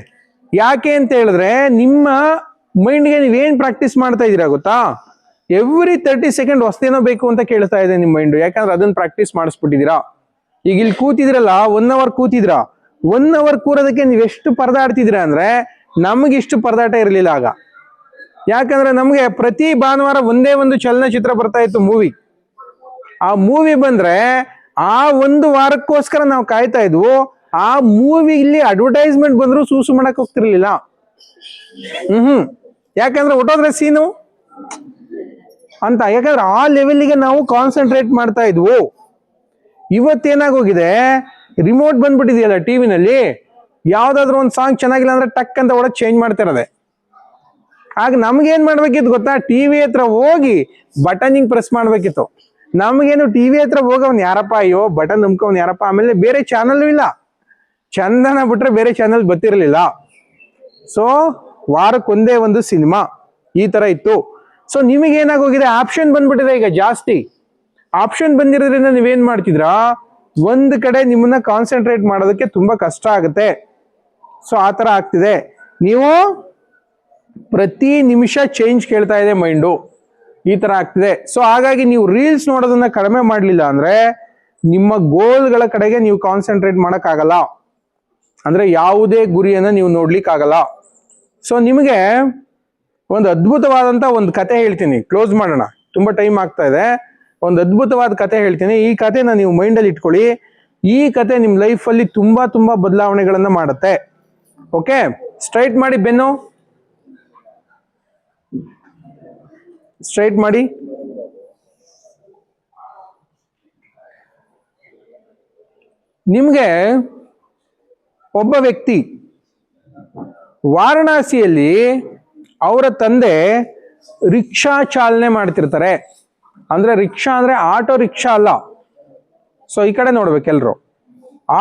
ಯಾಕೆ ಅಂತ ಹೇಳಿದ್ರೆ, ನಿಮ್ಮ ಮೈಂಡ್ಗೆ ನೀವೇನ್ ಪ್ರಾಕ್ಟೀಸ್ ಮಾಡ್ತಾ ಇದೀರಾ ಗೊತ್ತಾ? ಎವ್ರಿ 30 ಸೆಕೆಂಡ್ ಹೊಸ್ತೇನೋ ಬೇಕು ಅಂತ ಕೇಳ್ತಾ ಇದೆ ನಿಮ್ ಮೈಂಡ್. ಯಾಕಂದ್ರೆ ಅದನ್ನ ಪ್ರಾಕ್ಟೀಸ್ ಮಾಡಿಸ್ಬಿಟ್ಟಿದ್ದೀರಾ. ಈಗ ಇಲ್ಲಿ ಕೂತಿದ್ರಲ್ಲ, 1 hour ಕೂತಿದ್ರ, 1 hour ಕೂರೋದಕ್ಕೆ ನೀವ್ ಎಷ್ಟು ಪರದಾಡ್ತಿದ್ದೀರಾ ಅಂದ್ರೆ, ನಮ್ಗೆ ಇಷ್ಟು ಪರದಾಟ ಇರಲಿಲ್ಲ ಆಗ. ಯಾಕಂದ್ರೆ ನಮ್ಗೆ ಪ್ರತಿ ಭಾನುವಾರ ಒಂದೇ ಒಂದು ಚಲನಚಿತ್ರ ಬರ್ತಾ ಇತ್ತು, ಮೂವಿ. ಆ ಮೂವಿ ಬಂದ್ರೆ ಆ ಒಂದು ವಾರಕ್ಕೋಸ್ಕರ ನಾವು ಕಾಯ್ತಾ ಇದ್ವು. ಆ ಮೂವಿ ಇಲ್ಲಿ ಅಡ್ವರ್ಟೈಸ್ಮೆಂಟ್ ಬಂದ್ರು ಸೂಸು ಮಾಡಕ್ ಹೋಗ್ತಿರ್ಲಿಲ್ಲ. ಯಾಕಂದ್ರೆ ಹೊಟ್ಟೋದ್ರೆ ಸೀನು ಅಂತ. ಯಾಕಂದ್ರೆ ಆ ಲೆವೆಲ್ಗೆ ನಾವು ಕಾನ್ಸಂಟ್ರೇಟ್ ಮಾಡ್ತಾ ಇದ್ವು. ಇವತ್ತೇನಾಗೋಗಿದೆ, ರಿಮೋಟ್ ಬಂದ್ಬಿಟ್ಟಿದೆಯಲ್ಲ ಟಿವಿನಲ್ಲಿ, ಯಾವ್ದಾದ್ರು ಒಂದು ಸಾಂಗ್ ಚೆನ್ನಾಗಿಲ್ಲ ಅಂದ್ರೆ ಟಕ್ ಅಂತ ಒಳಗೆ ಚೇಂಜ್ ಮಾಡ್ತಿರೋದೆ. ಆಗ ನಮ್ಗೇನ್ ಮಾಡ್ಬೇಕಿತ್ತು ಗೊತ್ತಾ, ಟಿವಿ ಹತ್ರ ಹೋಗಿ ಬಟನಿಂಗ್ ಪ್ರೆಸ್ ಮಾಡ್ಬೇಕಿತ್ತು. ನಮ್ಗೇನು ಟಿವಿ ಹತ್ರ ಹೋಗವ್ನು ಯಾರಪ್ಪ, ಅಯ್ಯೋ ಬಟನ್ ನಂಬ್ಕವ್ನು ಯಾರಪ್ಪ. ಆಮೇಲೆ ಬೇರೆ ಚಾನಲ್ ಇಲ್ಲ, ಚಂದನ ಬಿಟ್ರೆ ಬೇರೆ ಚಾನಲ್ ಬರ್ತಿರ್ಲಿಲ್ಲ. ಸೊ ವಾರಕ್ಕೊಂದೇ ಒಂದು ಸಿನಿಮಾ ಈ ತರ ಇತ್ತು. ಸೊ ನಿಮಗೆ ಏನಾಗೋಗಿದೆ, ಆಪ್ಷನ್ ಬಂದ್ಬಿಟ್ಟಿದೆ ಈಗ ಜಾಸ್ತಿ. ಆಪ್ಷನ್ ಬಂದಿರೋದ್ರಿಂದ ನೀವೇನ್ ಮಾಡ್ತಿದ್ರಾ, ಒಂದ್ ಕಡೆ ನಿಮ್ಮನ್ನ ಕಾನ್ಸಂಟ್ರೇಟ್ ಮಾಡೋದಕ್ಕೆ ತುಂಬಾ ಕಷ್ಟ ಆಗುತ್ತೆ. ಸೊ ಆ ತರ ಆಗ್ತಿದೆ. ನೀವು ಪ್ರತಿ ನಿಮಿಷ ಚೇಂಜ್ ಕೇಳ್ತಾ ಇದೆ ಮೈಂಡು, ಈ ತರ ಆಗ್ತಿದೆ. ಸೊ ಹಾಗಾಗಿ ನೀವು ರೀಲ್ಸ್ ನೋಡೋದನ್ನ ಕಡಿಮೆ ಮಾಡ್ಲಿಲ್ಲ ಅಂದ್ರೆ ನಿಮ್ಮ ಗೋಲ್ಗಳ ಕಡೆಗೆ ನೀವು ಕಾನ್ಸಂಟ್ರೇಟ್ ಮಾಡಕ್ ಆಗಲ್ಲ. ಅಂದ್ರೆ ಯಾವುದೇ ಗುರಿಯನ್ನ ನೀವು ನೋಡ್ಲಿಕ್ಕೆ ಆಗಲ್ಲ. ಸೊ ನಿಮಗೆ ಒಂದು ಅದ್ಭುತವಾದಂತ ಒಂದು ಕತೆ ಹೇಳ್ತೀನಿ, ಕ್ಲೋಸ್ ಮಾಡೋಣ, ತುಂಬಾ ಟೈಮ್ ಆಗ್ತಾ ಇದೆ. ಒಂದು ಅದ್ಭುತವಾದ ಕತೆ ಹೇಳ್ತೀನಿ. ಈ ಕತೆನ ನೀವು ಮೈಂಡಲ್ಲಿ ಇಟ್ಕೊಳ್ಳಿ. ಈ ಕತೆ ನಿಮ್ ಲೈಫ್ ಅಲ್ಲಿ ತುಂಬಾ ತುಂಬಾ ಬದಲಾವಣೆಗಳನ್ನ ಮಾಡುತ್ತೆ. ಓಕೆ, ಸ್ಟ್ರೈಟ್ ಮಾಡಿ ಬೆನ್ನು, ಸ್ಟ್ರೈಟ್ ಮಾಡಿ. ನಿಮ್ಗೆ ಒಬ್ಬ ವ್ಯಕ್ತಿ ವಾರಣಾಸಿಯಲ್ಲಿ ಅವರ ತಂದೆ ರಿಕ್ಷಾ ಚಾಲನೆ ಮಾಡ್ತಿರ್ತಾರೆ. ಅಂದ್ರೆ ರಿಕ್ಷಾ ಅಂದ್ರೆ ಆಟೋ ರಿಕ್ಷಾ ಅಲ್ಲ. ಸೊ ಈ ಕಡೆ ನೋಡ್ಬೇಕು ಎಲ್ರು,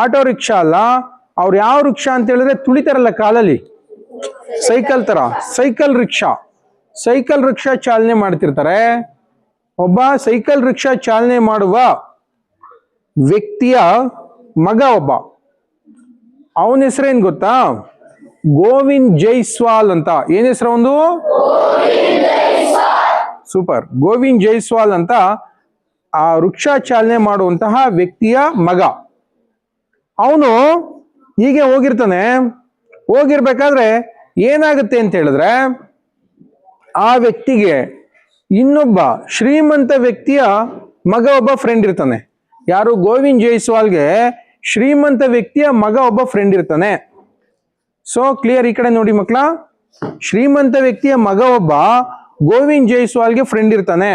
ಆಟೋ ರಿಕ್ಷಾ ಅಲ್ಲ. ಅವ್ರು ಯಾವ ರಿಕ್ಷಾ ಅಂತ ಹೇಳಿದ್ರೆ ತುಳಿತಾರಲ್ಲ ಕಾಲಲ್ಲಿ, ಸೈಕಲ್ ತರ, ಸೈಕಲ್ ರಿಕ್ಷಾ. ಸೈಕಲ್ ರಿಕ್ಷಾ ಚಾಲನೆ ಮಾಡ್ತಿರ್ತಾರೆ. ಒಬ್ಬ ಸೈಕಲ್ ರಿಕ್ಷಾ ಚಾಲನೆ ಮಾಡುವ ವ್ಯಕ್ತಿಯ ಮಗ ಒಬ್ಬ, ಅವನ ಹೆಸರೇನ್ ಗೊತ್ತಾ, ಗೋವಿಂದ್ ಜೈಸ್ವಾಲ್ ಅಂತ. ಏನ್ ಹೆಸರು ಒಂದು, ಸೂಪರ್, ಗೋವಿಂದ್ ಜೈಸ್ವಾಲ್ ಅಂತ ಆ ರಿಕ್ಷಾ ಚಾಲನೆ ಮಾಡುವಂತಹ ವ್ಯಕ್ತಿಯ ಮಗ. ಅವನು ಹೀಗೆ ಹೋಗಿರ್ತಾನೆ. ಹೋಗಿರ್ಬೇಕಾದ್ರೆ ಏನಾಗುತ್ತೆ ಅಂತ ಹೇಳಿದ್ರೆ, ಆ ವ್ಯಕ್ತಿಗೆ ಇನ್ನೊಬ್ಬ ಶ್ರೀಮಂತ ವ್ಯಕ್ತಿಯ ಮಗ ಒಬ್ಬ ಫ್ರೆಂಡ್ ಇರ್ತಾನೆ. ಯಾರು, ಗೋವಿಂದ್ ಜೈಸ್ವಾಲ್ಗೆ ಶ್ರೀಮಂತ ವ್ಯಕ್ತಿಯ ಮಗ ಒಬ್ಬ ಫ್ರೆಂಡ್ ಇರ್ತಾನೆ. ಸೊ ಕ್ಲಿಯರ್, ಈ ಕಡೆ ನೋಡಿ ಮಕ್ಕಳ, ಶ್ರೀಮಂತ ವ್ಯಕ್ತಿಯ ಮಗ ಒಬ್ಬ ಗೋವಿಂದ್ ಜೈಸ್ವಾಲ್ಗೆ ಫ್ರೆಂಡ್ ಇರ್ತಾನೆ.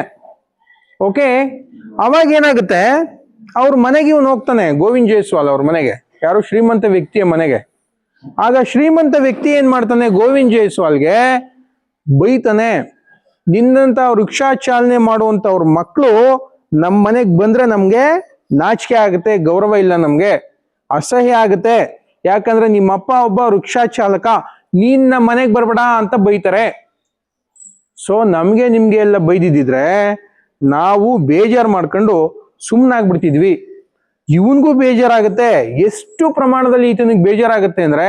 ಓಕೆ, ಅವಾಗ ಏನಾಗುತ್ತೆ, ಅವ್ರ ಮನೆಗೆ ಇವನು ಹೋಗ್ತಾನೆ, ಗೋವಿಂದ್ ಜೈಸ್ವಾಲ್ ಅವ್ರ ಮನೆಗೆ, ಯಾರು, ಶ್ರೀಮಂತ ವ್ಯಕ್ತಿಯ ಮನೆಗೆ. ಆಗ ಶ್ರೀಮಂತ ವ್ಯಕ್ತಿ ಏನ್ ಮಾಡ್ತಾನೆ, ಗೋವಿಂದ್ ಜೈಸ್ವಾಲ್ಗೆ ಬೈತಾನೆ, ನಿನ್ನಂತ ರಿಕ್ಷಾ ಚಾಲನೆ ಮಾಡುವಂತವ್ರ ಮಕ್ಕಳು ನಮ್ಮ ಮನೆಗೆ ಬಂದ್ರೆ ನಮ್ಗೆ ನಾಚಿಕೆ ಆಗುತ್ತೆ, ಗೌರವ ಇಲ್ಲ, ನಮ್ಗೆ ಅಸಹ್ಯ ಆಗುತ್ತೆ. ಯಾಕಂದ್ರೆ ನಿಮ್ಮಪ್ಪ ಒಬ್ಬ ರಿಕ್ಷಾ ಚಾಲಕ, ನೀನ್ ನಮ್ಮ ಮನೆಗೆ ಬರ್ಬೇಡ ಅಂತ ಬೈತಾರೆ. ಸೊ ನಮ್ಗೆ ನಿಮ್ಗೆ ಎಲ್ಲ ಬೈದಿದ್ರೆ ನಾವು ಬೇಜಾರು ಮಾಡ್ಕೊಂಡು ಸುಮ್ಮನಾಗ್ಬಿಡ್ತಿದ್ವಿ. ಇವನ್ಗೂ ಬೇಜಾರಾಗುತ್ತೆ. ಎಷ್ಟು ಪ್ರಮಾಣದಲ್ಲಿ ಈತನಿಗೆ ಬೇಜಾರಾಗುತ್ತೆ ಅಂದ್ರೆ,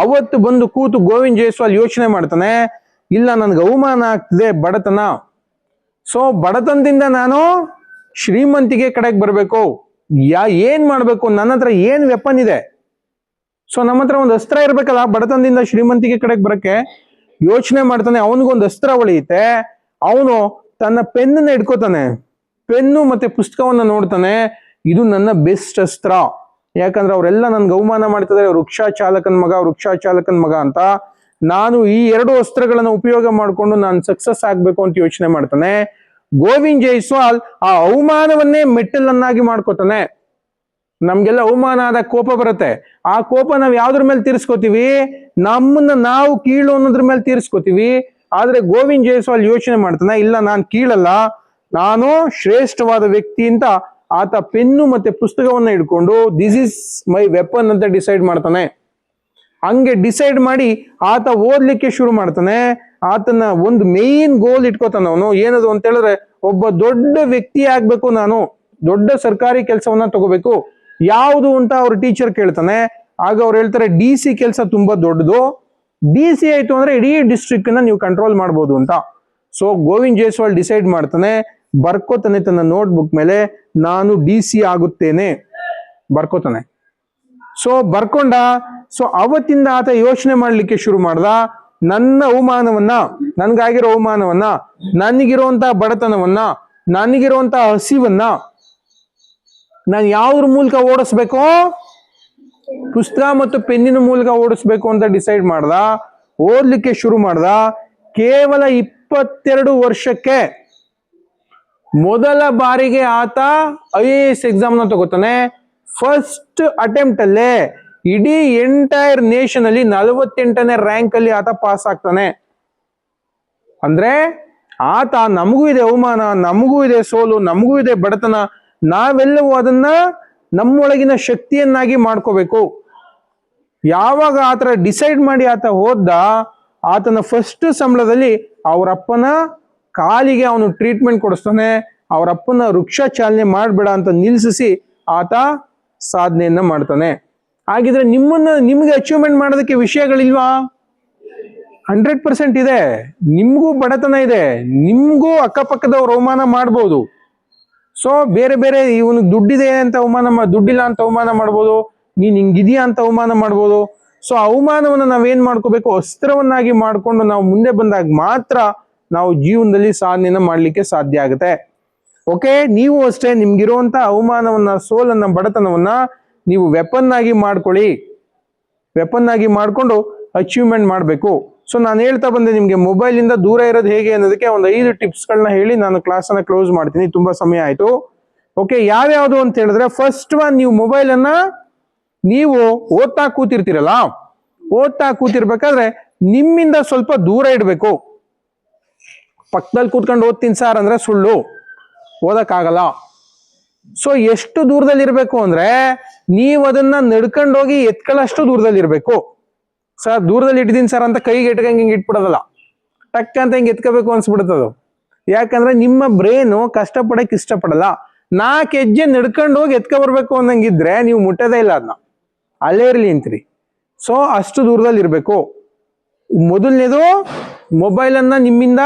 ಅವತ್ತು ಬಂದು ಕೂತು ಗೋವಿಂದ್ ಜೈಸ್ವಾಲ್ ಯೋಚನೆ ಮಾಡ್ತಾನೆ, ಇಲ್ಲ ನನ್ಗೆ ಅವಮಾನ ಆಗ್ತಿದೆ, ಬಡತನ. ಸೊ ಬಡತನದಿಂದ ನಾನು ಶ್ರೀಮಂತಿಗೆ ಕಡೆಗೆ ಬರ್ಬೇಕು. ಏನ್ ಮಾಡ್ಬೇಕು, ನನ್ನ ಹತ್ರ ಏನ್ ವೆಪನ್ ಇದೆ. ಸೊ ನಮ್ಮ ಹತ್ರ ಒಂದು ಅಸ್ತ್ರ ಇರ್ಬೇಕಲ್ಲ, ಬಡತನದಿಂದ ಶ್ರೀಮಂತಿಗೆ ಕಡೆಗೆ ಬರಕ್ಕೆ. ಯೋಚನೆ ಮಾಡ್ತಾನೆ, ಅವನಿಗೊಂದು ಅಸ್ತ್ರ ಹೊಳೆಯುತ್ತೆ. ಅವನು ತನ್ನ ಪೆನ್ನ ಇಟ್ಕೋತಾನೆ, ಪೆನ್ನು ಮತ್ತೆ ಪುಸ್ತಕವನ್ನ ನೋಡ್ತಾನೆ, ಇದು ನನ್ನ ಬೆಸ್ಟ್ ಅಸ್ತ್ರ. ಯಾಕಂದ್ರೆ ಅವರೆಲ್ಲ ನನ್ಗೆ ಅವಮಾನ ಮಾಡ್ತಿದ್ದಾರೆ, ರಿಕ್ಷಾ ಚಾಲಕನ ಮಗ, ರಿಕ್ಷಾ ಚಾಲಕನ ಮಗ ಅಂತ. ನಾನು ಈ ಎರಡು ಅಸ್ತ್ರಗಳನ್ನ ಉಪಯೋಗ ಮಾಡಿಕೊಂಡು ನಾನು ಸಕ್ಸಸ್ ಆಗ್ಬೇಕು ಅಂತ ಯೋಚನೆ ಮಾಡ್ತಾನೆ. ಗೋವಿಂದ್ ಜೈಸ್ವಾಲ್ ಆ ಅವಮಾನವನ್ನೇ ಮೆಟ್ಟಲನ್ನಾಗಿ ಮಾಡ್ಕೋತಾನೆ. ನಮ್ಗೆಲ್ಲ ಅವಮಾನ ಆದ ಕೋಪ ಬರುತ್ತೆ. ಆ ಕೋಪ ನಾವ್ ಯಾವ್ದ್ರ ಮೇಲೆ ತೀರಿಸ್ಕೋತೀವಿ, ನಮ್ಮನ್ನ ನಾವು ಕೀಳು ಅನ್ನೋದ್ರ ಮೇಲೆ ತೀರಿಸ್ಕೋತೀವಿ. ಆದ್ರೆ ಗೋವಿಂದ್ ಜೈಸ್ವಾಲ್ ಯೋಚನೆ ಮಾಡ್ತಾನೆ, ಇಲ್ಲ ನಾನು ಕೀಳಲ್ಲ, ನಾನು ಶ್ರೇಷ್ಠವಾದ ವ್ಯಕ್ತಿ ಅಂತ ಆತ ಪೆನ್ನು ಮತ್ತೆ ಪುಸ್ತಕವನ್ನ ಹಿಡ್ಕೊಂಡು ದಿಸ್ ಇಸ್ ಮೈ ವೆಪನ್ ಅಂತ ಡಿಸೈಡ್ ಮಾಡ್ತಾನೆ. ಹಂಗೆ ಡಿಸೈಡ್ ಮಾಡಿ ಆತ ಓದ್ಲಿಕ್ಕೆ ಶುರು ಮಾಡ್ತಾನೆ. ಆತನ ಒಂದು ಮೇನ್ ಗೋಲ್ ಇಟ್ಕೋತಾನ ಅವನು, ಏನದು ಅಂತ ಹೇಳಿದ್ರೆ, ಒಬ್ಬ ದೊಡ್ಡ ವ್ಯಕ್ತಿ ಆಗ್ಬೇಕು, ನಾನು ದೊಡ್ಡ ಸರ್ಕಾರಿ ಕೆಲಸವನ್ನ ತಗೋಬೇಕು. ಯಾವುದು ಅಂತ ಅವ್ರ ಟೀಚರ್ ಕೇಳ್ತಾನೆ. ಆಗ ಅವ್ರು ಹೇಳ್ತಾರೆ, DC ಕೆಲಸ ತುಂಬಾ ದೊಡ್ಡದು, DC ಆಯ್ತು ಅಂದ್ರೆ ಇಡೀ ಡಿಸ್ಟ್ರಿಕ್ಟ್ ನ ನೀವು ಕಂಟ್ರೋಲ್ ಮಾಡ್ಬೋದು ಅಂತ. ಸೊ ಗೋವಿಂದ್ ಜೈಸ್ವಾಲ್ ಡಿಸೈಡ್ ಮಾಡ್ತಾನೆ, ಬರ್ಕೋತಾನೆ ತನ್ನ ನೋಟ್ಬುಕ್ ಮೇಲೆ, ನಾನು DC ಆಗುತ್ತೇನೆ, ಬರ್ಕೋತಾನೆ. ಸೊ ಬರ್ಕೊಂಡ. ಸೊ ಅವತ್ತಿಂದ ಆತ ಯೋಚನೆ ಮಾಡ್ಲಿಕ್ಕೆ ಶುರು ಮಾಡ್ದ, ನನ್ನ ಅವಮಾನವನ್ನ, ನನ್ಗಾಗಿರೋ ಅವಮಾನವನ್ನ, ನನಗಿರುವಂತಹ ಬಡತನವನ್ನ, ನನಗಿರುವಂತಹ ಹಸಿವನ್ನ ನಾನು ಯಾವ್ದ್ರ ಮೂಲಕ ಓಡಿಸ್ಬೇಕು, ಪುಸ್ತಕ ಮತ್ತು ಪೆನ್ನಿನ ಮೂಲಕ ಓಡಿಸ್ಬೇಕು ಅಂತ ಡಿಸೈಡ್ ಮಾಡ್ದ. ಓದ್ಲಿಕ್ಕೆ ಶುರು ಮಾಡ್ದ. ಕೇವಲ 22 ವರ್ಷಕ್ಕೆ ಮೊದಲ ಬಾರಿಗೆ ಆತ IAS ಎಕ್ಸಾಮ್ ನ ತಗೋತಾನೆ. ಫಸ್ಟ್ ಅಟೆಂಪ್ಟ್ ಅಲ್ಲೇ ಇಡೀ ಎಂಟೈರ್ ನೇಷನ್ ಅಲ್ಲಿ 48ನೇ ರ್ಯಾಂಕ್ ಅಲ್ಲಿ ಆತ ಪಾಸ್ ಆಗ್ತಾನೆ. ಅಂದ್ರೆ ಆತ ನಮಗೂ ಇದೆ ಅವಮಾನ, ನಮಗೂ ಇದೆ ಸೋಲು, ನಮಗೂ ಇದೆ ಬಡತನ, ನಾವೆಲ್ಲವೂ ಅದನ್ನ ನಮ್ಮೊಳಗಿನ ಶಕ್ತಿಯನ್ನಾಗಿ ಮಾಡ್ಕೋಬೇಕು. ಯಾವಾಗ ಆತರ ಡಿಸೈಡ್ ಮಾಡಿ ಆತ ಹೋದ, ಆತನ ಫಸ್ಟ್ ಸಂಬಳದಲ್ಲಿ ಅವರಪ್ಪನ ಕಾಲಿಗೆ ಅವನು ಟ್ರೀಟ್ಮೆಂಟ್ ಕೊಡಿಸ್ತಾನೆ. ಅವರಪ್ಪನ ವೃಕ್ಷ ಚಾಲನೆ ಮಾಡ್ಬೇಡ ಅಂತ ನಿಲ್ಸಿಸಿ ಆತ ಸಾಧನೆಯನ್ನ ಮಾಡ್ತಾನೆ. ಹಾಗಿದ್ರೆ ನಿಮ್ಗೆ ಅಚೀವ್ಮೆಂಟ್ ಮಾಡೋದಕ್ಕೆ ವಿಷಯಗಳಿಲ್ವಾ? 100% ಇದೆ. ನಿಮ್ಗೂ ಬಡತನ ಇದೆ, ನಿಮ್ಗೂ ಅಕ್ಕಪಕ್ಕದವ್ರು ಅವಮಾನ ಮಾಡ್ಬೋದು. ಸೊ ಬೇರೆ ಬೇರೆ ಇವನಿಗೆ ದುಡ್ಡಿದೆ ಅಂತ ದುಡ್ಡಿಲ್ಲ ಅಂತ ಅವಮಾನ ಮಾಡ್ಬೋದು, ನೀನ್ ಹಿಂಗಿದೀಯಾ ಅಂತ ಅವಮಾನ ಮಾಡ್ಬೋದು. ಸೊ ಅವಮಾನವನ್ನ ನಾವೇನ್ ಮಾಡ್ಕೋಬೇಕು, ಅಸ್ತ್ರವನ್ನಾಗಿ ಮಾಡ್ಕೊಂಡು ನಾವು ಮುಂದೆ ಬಂದಾಗ ಮಾತ್ರ ನಾವು ಜೀವನದಲ್ಲಿ ಸಾಧನೆಯನ್ನ ಮಾಡ್ಲಿಕ್ಕೆ ಸಾಧ್ಯ ಆಗುತ್ತೆ. ಓಕೆ, ನೀವು ಅಷ್ಟೇ ನಿಮ್ಗಿರುವಂತ ಅವಮಾನವನ್ನ, ಸೋಲನ್ನ, ಬಡತನವನ್ನ ನೀವು ವೆಪನ್ ಆಗಿ ಮಾಡ್ಕೊಳ್ಳಿ. ವೆಪನ್ ಆಗಿ ಮಾಡ್ಕೊಂಡು ಅಚೀವ್ಮೆಂಟ್ ಮಾಡಬೇಕು. ಸೊ ನಾನು ಹೇಳ್ತಾ ಬಂದೆ ನಿಮ್ಗೆ ಮೊಬೈಲ್ ಇಂದ ದೂರ ಇರೋದು ಹೇಗೆ ಅನ್ನೋದಕ್ಕೆ ಒಂದು 5 ಟಿಪ್ಸ್ಗಳನ್ನ ಹೇಳಿ ನಾನು ಕ್ಲಾಸ್ ಅನ್ನ ಕ್ಲೋಸ್ ಮಾಡ್ತೀನಿ. ತುಂಬಾ ಸಮಯ ಆಯ್ತು. ಓಕೆ, ಯಾವ್ಯಾವುದು ಅಂತ ಹೇಳಿದ್ರೆ, ಫಸ್ಟ್ ಒನ್, ನೀವು ಮೊಬೈಲ್ ಅನ್ನ ನೀವು ಓದ್ತಾ ಕೂತಿರ್ತೀರಲ್ಲ, ಓದ್ತಾ ಕೂತಿರ್ಬೇಕಾದ್ರೆ ನಿಮ್ಮಿಂದ ಸ್ವಲ್ಪ ದೂರ ಇಡಬೇಕು. ಪಕ್ಕದಲ್ಲಿ ಕೂತ್ಕೊಂಡು ಓದ್ತೀನಿ ಸರ್ ಅಂದ್ರೆ ಸುಳ್ಳು, ಓದಕ್ಕಾಗಲ್ಲ. ಸೊ ಎಷ್ಟು ದೂರದಲ್ಲಿ ಇರ್ಬೇಕು ಅಂದ್ರೆ, ನೀವು ಅದನ್ನ ನಡ್ಕೊಂಡೋಗಿ ಎತ್ಕೊಳ್ಳೋಷ್ಟು ದೂರದಲ್ಲಿ ಇರ್ಬೇಕು. ಸರ್ ದೂರದಲ್ಲಿ ಇಟ್ಟಿದ್ದೀನಿ ಸರ್ ಅಂತ ಕೈಗೆ ಇಟ್ಕಂಗೆ ಹಿಂಗೆ ಇಟ್ಬಿಡೋದಲ್ಲ, ಟಕ್ ಅಂತ ಹಿಂಗೆ ಎತ್ಕೋಬೇಕು ಅನ್ಸ್ಬಿಡ್ತದು. ಯಾಕಂದ್ರೆ ನಿಮ್ಮ ಬ್ರೇನು ಕಷ್ಟಪಡಕ್ಕೆ ಇಷ್ಟಪಡಲ್ಲ. 4 ಹೆಜ್ಜೆ ನಡ್ಕೊಂಡು ಹೋಗಿ ಎತ್ಕೊ ಬರ್ಬೇಕು ಅನ್ನಂಗಿದ್ರೆ ನೀವು ಮುಟ್ಟೋದೇ ಇಲ್ಲ ಅದನ್ನ, ಅಲ್ಲೇ ಇರ್ಲಿ ಅಂತೀರಿ. ಸೊ ಅಷ್ಟು ದೂರದಲ್ಲಿ ಇರ್ಬೇಕು. ಮೊದಲನೇದು, ಮೊಬೈಲ್ ಅನ್ನ ನಿಮ್ಮಿಂದ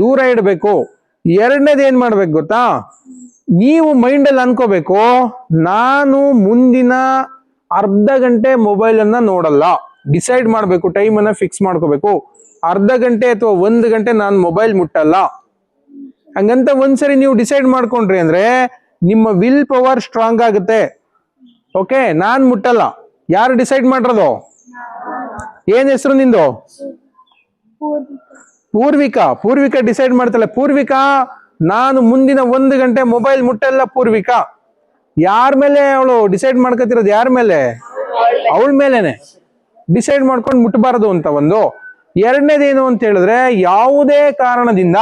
ದೂರ ಇಡಬೇಕು. ಎರಡನೇದು ಏನ್ ಮಾಡ್ಬೇಕು ಗೊತ್ತಾ, ನೀವು ಮೈಂಡಲ್ಲಿ ಅನ್ಕೋಬೇಕು, ನಾನು ಮುಂದಿನ ಅರ್ಧ ಗಂಟೆ ಮೊಬೈಲ್ ಅನ್ನ ನೋಡಲ್ಲ. ಡಿಸೈಡ್ ಮಾಡ್ಬೇಕು, ಟೈಮ್ ಅನ್ನ ಫಿಕ್ಸ್ ಮಾಡ್ಕೋಬೇಕು. ಅರ್ಧ ಗಂಟೆ ಅಥವಾ 1 ಗಂಟೆ ನಾನು ಮೊಬೈಲ್ ಮುಟ್ಟಲ್ಲ. ಹಂಗಂತ ಒಂದ್ಸರಿ ನೀವು ಡಿಸೈಡ್ ಮಾಡ್ಕೊಂಡ್ರಿ ಅಂದ್ರೆ ನಿಮ್ಮ ವಿಲ್ ಪವರ್ ಸ್ಟ್ರಾಂಗ್ ಆಗುತ್ತೆ. ಓಕೆ, ನಾನ್ ಮುಟ್ಟಲ್ಲ. ಯಾರು ಡಿಸೈಡ್ ಮಾಡಿರೋದು? ಏನ್ ಹೆಸರು ನಿಂದು? ಪೂರ್ವಿಕಾ ಡಿಸೈಡ್ ಮಾಡ್ತಾಳೆ. ಪೂರ್ವಿಕಾ, ನಾನು ಮುಂದಿನ 1 ಗಂಟೆ ಮೊಬೈಲ್ ಮುಟ್ಟಲ್ಲ. ಪೂರ್ವಿಕಾ ಯಾರ ಮೇಲೆ ಅವಳು ಡಿಸೈಡ್ ಮಾಡ್ಕೊತಿರೋದು? ಯಾರ ಮೇಲೆ? ಅವಳ ಮೇಲೆನೆ ಡಿಸೈಡ್ ಮಾಡ್ಕೊಂಡು ಮುಟ್ಟಬಾರದು ಅಂತ ಒಂದು. ಎರಡನೇದೇನು ಅಂತ ಹೇಳಿದ್ರೆ, ಯಾವುದೇ ಕಾರಣದಿಂದ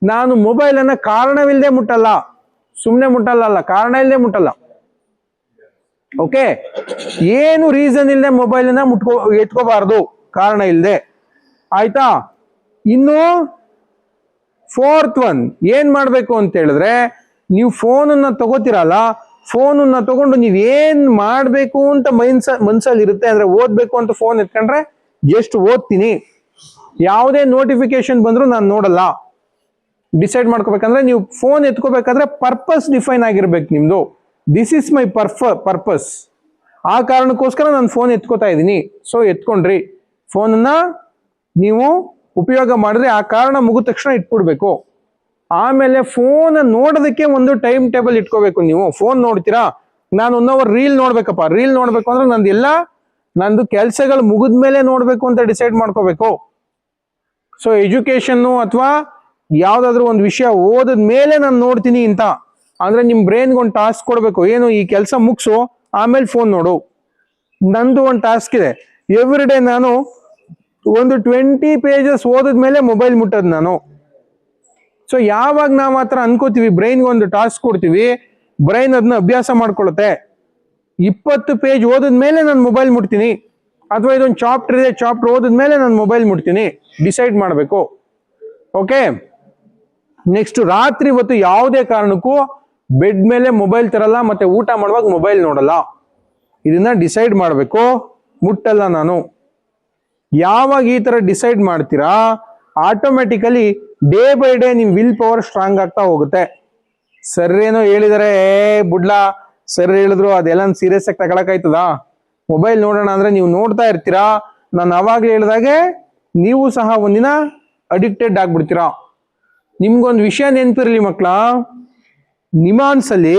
ನಾನು ಮೊಬೈಲ್ ಅನ್ನ ಕಾರಣವಿಲ್ಲದೆ ಮುಟ್ಟಲ್ಲ. ಸುಮ್ಮನೆ ಮುಟ್ಟಲ್ಲ, ಕಾರಣ ಇಲ್ಲದೆ ಮುಟ್ಟಲ್ಲ. ಓಕೆ, ಏನು ರೀಸನ್ ಇಲ್ಲದೆ ಮೊಬೈಲ್ ಅನ್ನ ಎತ್ಕೋಬಾರದು, ಕಾರಣ ಇಲ್ಲದೆ. ಆಯ್ತಾ? ಇನ್ನು 4th ಒನ್ ಏನ್ ಮಾಡ್ಬೇಕು ಅಂತ ಹೇಳಿದ್ರೆ, ನೀವು ಫೋನನ್ನ ತಗೋತಿರಲ್ಲ, ಫೋನನ್ನ ತಗೊಂಡು ನೀವ್ ಏನ್ ಮಾಡ್ಬೇಕು ಅಂತ ಮನ್ಸಲ್ಲಿ ಇರುತ್ತೆ. ಅಂದ್ರೆ ಓದ್ಬೇಕು ಅಂತ ಫೋನ್ ಎತ್ಕೊಂಡ್ರೆ ಜಸ್ಟ್ ಓದ್ತೀನಿ, ಯಾವುದೇ ನೋಟಿಫಿಕೇಶನ್ ಬಂದ್ರು ನಾನು ನೋಡಲ್ಲ. ಡಿಸೈಡ್ ಮಾಡ್ಕೋಬೇಕಂದ್ರೆ ನೀವು ಫೋನ್ ಎತ್ಕೋಬೇಕಾದ್ರೆ ಪರ್ಪಸ್ ಡಿಫೈನ್ ಆಗಿರ್ಬೇಕು ನಿಮ್ದು. ದಿಸ್ ಇಸ್ ಮೈ ಪರ್ಪಸ್, ಆ ಕಾರಣಕ್ಕೋಸ್ಕರ ನಾನು ಫೋನ್ ಎತ್ಕೋತಾ ಇದ್ದೀನಿ. ಸೊ ಎತ್ಕೊಂಡ್ರಿ, ಫೋನನ್ನ ನೀವು ಉಪಯೋಗ ಮಾಡಿದ್ರೆ ಆ ಕಾರಣ ಮುಗಿದ ತಕ್ಷಣ ಇಟ್ಬಿಡ್ಬೇಕು. ಆಮೇಲೆ ಫೋನ್ ನೋಡೋದಕ್ಕೆ ಒಂದು ಟೈಮ್ ಟೇಬಲ್ ಇಟ್ಕೋಬೇಕು. ನೀವು ಫೋನ್ ನೋಡ್ತೀರಾ, ನಾನು 1 ಅವರ್ ರೀಲ್ ನೋಡ್ಬೇಕಪ್ಪ, ರೀಲ್ ನೋಡ್ಬೇಕು ಅಂದ್ರೆ ನಂದು ಕೆಲಸಗಳು ಮುಗಿದ್ಮೇಲೆ ನೋಡ್ಬೇಕು ಅಂತ ಡಿಸೈಡ್ ಮಾಡ್ಕೋಬೇಕು. ಸೊ ಎಜುಕೇಶನ್ನು ಅಥವಾ ಯಾವ್ದಾದ್ರು ಒಂದು ವಿಷಯ ಓದದ ಮೇಲೆ ನಾನು ನೋಡ್ತೀನಿ ಅಂತ ಅಂದ್ರೆ ನಿಮ್ ಬ್ರೈನ್ಗೆ ಒಂದು ಟಾಸ್ಕ್ ಕೊಡ್ಬೇಕು. ಏನು, ಈ ಕೆಲಸ ಮುಗಿಸು ಆಮೇಲೆ ಫೋನ್ ನೋಡು. ನಂದು ಒಂದು ಟಾಸ್ಕ್ ಇದೆ, ಎವ್ರಿ ಡೇ ನಾನು ಒಂದು 20 ಪೇಜಸ್ ಓದಿದ್ಮೇಲೆ ಮೊಬೈಲ್ ಮುಟ್ಟೋದು ನಾನು. ಸೊ ಯಾವಾಗ ನಾವು ಆತರ ಅನ್ಕೋತೀವಿ, ಬ್ರೈನ್ಗೆ ಒಂದು ಟಾಸ್ಕ್ ಕೊಡ್ತೀವಿ, ಬ್ರೈನ್ ಅದನ್ನ ಅಭ್ಯಾಸ ಮಾಡ್ಕೊಳುತ್ತೆ. 20 ಪೇಜ್ ಓದಿದ್ಮೇಲೆ ನಾನು ಮೊಬೈಲ್ ಮುಟ್ತೀನಿ, ಅಥವಾ ಇದೊಂದು ಚಾಪ್ಟರ್ ಇದೆ, ಚಾಪ್ಟರ್ ಓದಿದ್ಮೇಲೆ ನಾನು ಮೊಬೈಲ್ ಮುಟ್ತೀನಿ. ಡಿಸೈಡ್ ಮಾಡಬೇಕು. ಓಕೆ, ನೆಕ್ಸ್ಟ್, ರಾತ್ರಿ ಹೊತ್ತು ಯಾವುದೇ ಕಾರಣಕ್ಕೂ ಬೆಡ್ ಮೇಲೆ ಮೊಬೈಲ್ ತರಲ್ಲ, ಮತ್ತೆ ಊಟ ಮಾಡುವಾಗ ಮೊಬೈಲ್ ನೋಡಲ್ಲ. ಇದನ್ನ ಡಿಸೈಡ್ ಮಾಡಬೇಕು. ಮುಟ್ಟಲ್ಲ ನಾನು. ಯಾವಾಗ ಈ ತರ ಡಿಸೈಡ್ ಮಾಡ್ತೀರಾ, ಆಟೋಮೆಟಿಕಲಿ ಡೇ ಬೈ ಡೇ ನಿಮ್ ವಿಲ್ ಪವರ್ ಸ್ಟ್ರಾಂಗ್ ಆಗ್ತಾ ಹೋಗುತ್ತೆ. ಸರ್ ಏನೋ ಹೇಳಿದಾರೆ, ಬುಡ್ಲಾ ಸರ್ ಹೇಳಿದ್ರು, ಅದೆಲ್ಲ ಸೀರಿಯಸ್ ಆಗಿ ತಗೊಳಕಾಯ್ತದ? ಮೊಬೈಲ್ ನೋಡೋಣ ಅಂದ್ರೆ ನೀವು ನೋಡ್ತಾ ಇರ್ತೀರಾ. ನಾನು ಅವಾಗ ಹೇಳಿದಾಗೆ ನೀವು ಸಹ ಒಂದಿನ ಅಡಿಕ್ಟೆಡ್ ಆಗ್ಬಿಡ್ತೀರಾ. ನಿಮ್ಗೊಂದು ವಿಷಯ ನೆನಪಿರ್ಲಿ ಮಕ್ಕಳ, ನಿಮಾನ್ಸ್ ಅಲ್ಲಿ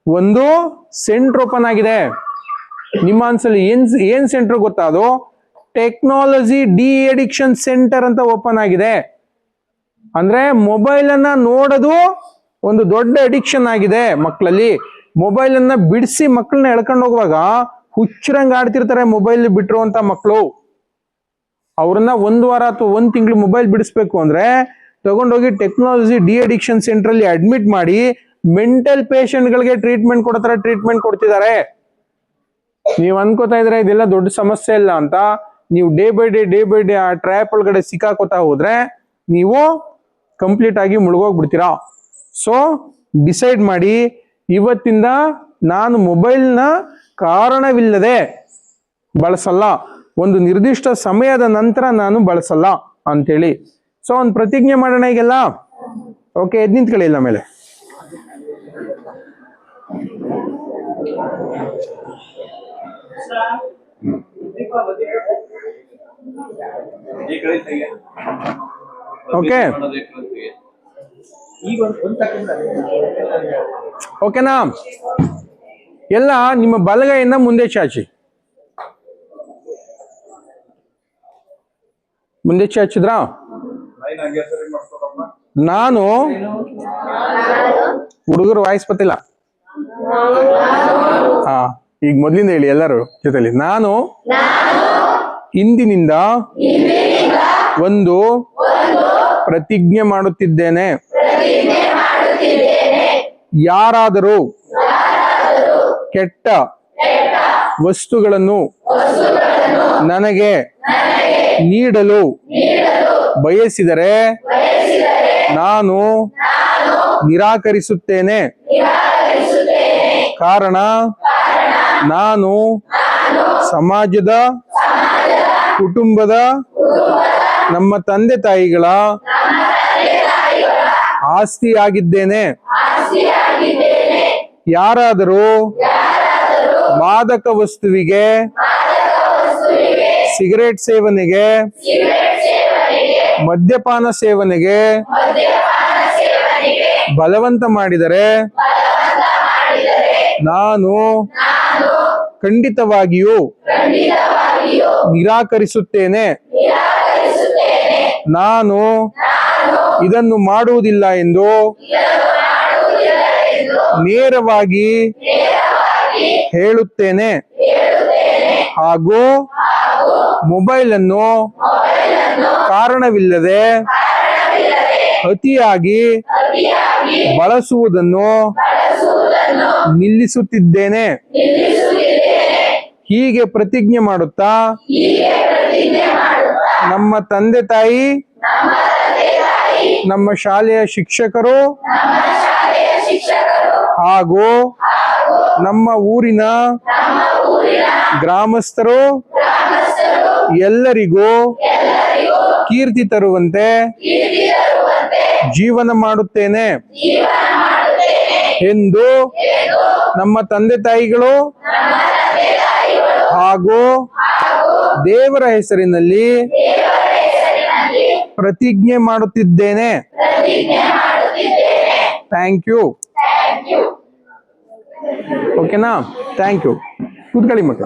ಒಂದು ಸೆಂಟರ್ ಓಪನ್ ಆಗಿದೆ. ನಿಮಾನ್ಸ್ ಅಲ್ಲಿ ಏನ್ ಸೆಂಟರ್ ಗೊತ್ತಾ? ಅದು ಟೆಕ್ನಾಲಜಿ ಡಿ ಅಡಿಕ್ಷನ್ ಸೆಂಟರ್ ಅಂತ ಓಪನ್ ಆಗಿದೆ. ಅಂದ್ರೆ ಮೊಬೈಲ್ ಅನ್ನ ನೋಡೋದು ಒಂದು ದೊಡ್ಡ ಅಡಿಕ್ಷನ್ ಆಗಿದೆ ಮಕ್ಕಳಲ್ಲಿ. ಮೊಬೈಲ್ ಅನ್ನ ಬಿಡಿಸಿ ಮಕ್ಕಳನ್ನ ಎಳ್ಕೊಂಡು ಹೋಗುವಾಗ ಹುಚ್ಚರಂಗ್ ಆಡ್ತಿರ್ತಾರೆ ಮೊಬೈಲ್ ಬಿಟ್ರು ಅಂತ ಮಕ್ಕಳು. ಅವ್ರನ್ನ 1 ವಾರ ಅಥವಾ 1 ತಿಂಗಳು ಮೊಬೈಲ್ ಬಿಡಿಸ್ಬೇಕು ಅಂದ್ರೆ ತಗೊಂಡೋಗಿ ಟೆಕ್ನಾಲಜಿ ಡಿ ಅಡಿಕ್ಷನ್ ಸೆಂಟರ್ ಅಲ್ಲಿ ಅಡ್ಮಿಟ್ ಮಾಡಿ ಮೆಂಟಲ್ ಪೇಷಂಟ್ ಗಳಿಗೆ ಟ್ರೀಟ್ಮೆಂಟ್ ಕೊಡೋ ಟ್ರೀಟ್ಮೆಂಟ್ ಕೊಡ್ತಿದ್ದಾರೆ. ನೀವ್ ಅನ್ಕೋತಾ ಇದ್ರೆ ಇದೆಲ್ಲ ದೊಡ್ಡ ಸಮಸ್ಯೆ ಇಲ್ಲ ಅಂತ. ನೀವು ಡೇ ಬೈ ಡೇ ಆ ಟ್ರ್ಯಾಪ್ ಒಳಗಡೆ ಸಿಕ್ಕಾಕೋತಾ ಹೋದ್ರೆ ನೀವು ಕಂಪ್ಲೀಟ್ ಆಗಿ ಮುಳುಗೋಗ್ಬಿಡ್ತೀರಾ. ಸೊ ಡಿಸೈಡ್ ಮಾಡಿ, ಇವತ್ತಿಂದ ನಾನು ಮೊಬೈಲ್ನ ಕಾರಣವಿಲ್ಲದೆ ಬಳಸಲ್ಲ, ಒಂದು ನಿರ್ದಿಷ್ಟ ಸಮಯದ ನಂತರ ನಾನು ಬಳಸಲ್ಲ ಅಂತೇಳಿ. ಸೊ ಒಂದು ಪ್ರತಿಜ್ಞೆ ಮಾಡೋಣ ಈಗೆಲ್ಲ. ಓಕೆ, ಎದ್ ನಿಂತ್ಕೊಳ್ಳಿ ಇಲ್ಲ ಮೇಲೆ. ಓಕೆ ಓಕೆನಾ? ಎಲ್ಲ ನಿಮ್ಮ ಬಲಗೈಯಿಂದ ಮುಂದೆ ಚಾಚಿ, ಮುಂದೆ ಚಾಚಿದ್ರ? ನಾನು ಹುಡುಗರು ವಾಯ್ಸ್ ಬತ್ತಿಲ್ಲ. ಹಾ, ಈಗ ಮೊದ್ಲಿಂದ ಹೇಳಿ ಎಲ್ಲರೂ ಜೊತೆಲಿ. ನಾನು ಇಂದಿನಿಂದ ಒಂದು ಪ್ರತಿಜ್ಞೆ ಮಾಡುತ್ತಿದ್ದೇನೆ. ಯಾರಾದರೂ ಕೆಟ್ಟ ವಸ್ತುಗಳನ್ನು ನನಗೆ ನೀಡಲು ಬಯಸಿದರೆ ನಾನು ನಿರಾಕರಿಸುತ್ತೇನೆ. ಕಾರಣ ನಾನು ಸಮಾಜದ, ಕುಟುಂಬದ, ನಮ್ಮ ತಂದೆ ತಾಯಿಗಳ ಆಸ್ತಿಯಾಗಿದ್ದೇನೆ. ಯಾರಾದರೂ ಮಾದಕ ವಸ್ತುವಿಗೆ, ಸಿಗರೇಟ್ ಸೇವನೆಗೆ, ಮದ್ಯಪಾನ ಸೇವನೆಗೆ ಬಲವಂತ ಮಾಡಿದರೆ ನಾನು ಖಂಡಿತವಾಗಿಯೂ ನಿರಾಕರಿಸುತ್ತೇನೆ. ನಾನು ಇದನ್ನು ಮಾಡುವುದಿಲ್ಲ ಎಂದು ನೇರವಾಗಿ ಹೇಳುತ್ತೇನೆ. ಹಾಗೂ ಮೊಬೈಲ್ ಅನ್ನು ಕಾರಣವಿಲ್ಲದೆ ಅತಿಯಾಗಿ ಬಳಸುವುದನ್ನು ನಿಲ್ಲಿಸುತ್ತಿದ್ದೇನೆ. ಹೀಗೆ ಪ್ರತಿಜ್ಞೆ ಮಾಡುತ್ತಾ ನಮ್ಮ ತಂದೆ ತಾಯಿ, ನಮ್ಮ ಶಾಲೆಯ ಶಿಕ್ಷಕರು ಹಾಗೂ ನಮ್ಮ ಊರಿನ ಗ್ರಾಮಸ್ಥರು ಎಲ್ಲರಿಗೂ ಕೀರ್ತಿ ತರುವಂತೆ ಜೀವನ ಮಾಡುತ್ತೇನೆ ಎಂದು ನಮ್ಮ ತಂದೆ ತಾಯಿಗಳು ಹಾಗೂ ದೇವರ ಹೆಸರಿನಲ್ಲಿ ಪ್ರತಿಜ್ಞೆ ಮಾಡುತ್ತಿದ್ದೇನೆ. Thank you. ಓಕೆನಾ? Thank you. ಕೂತ್ಕೊಳ್ಳಿ ಮಕ್ಕಳ.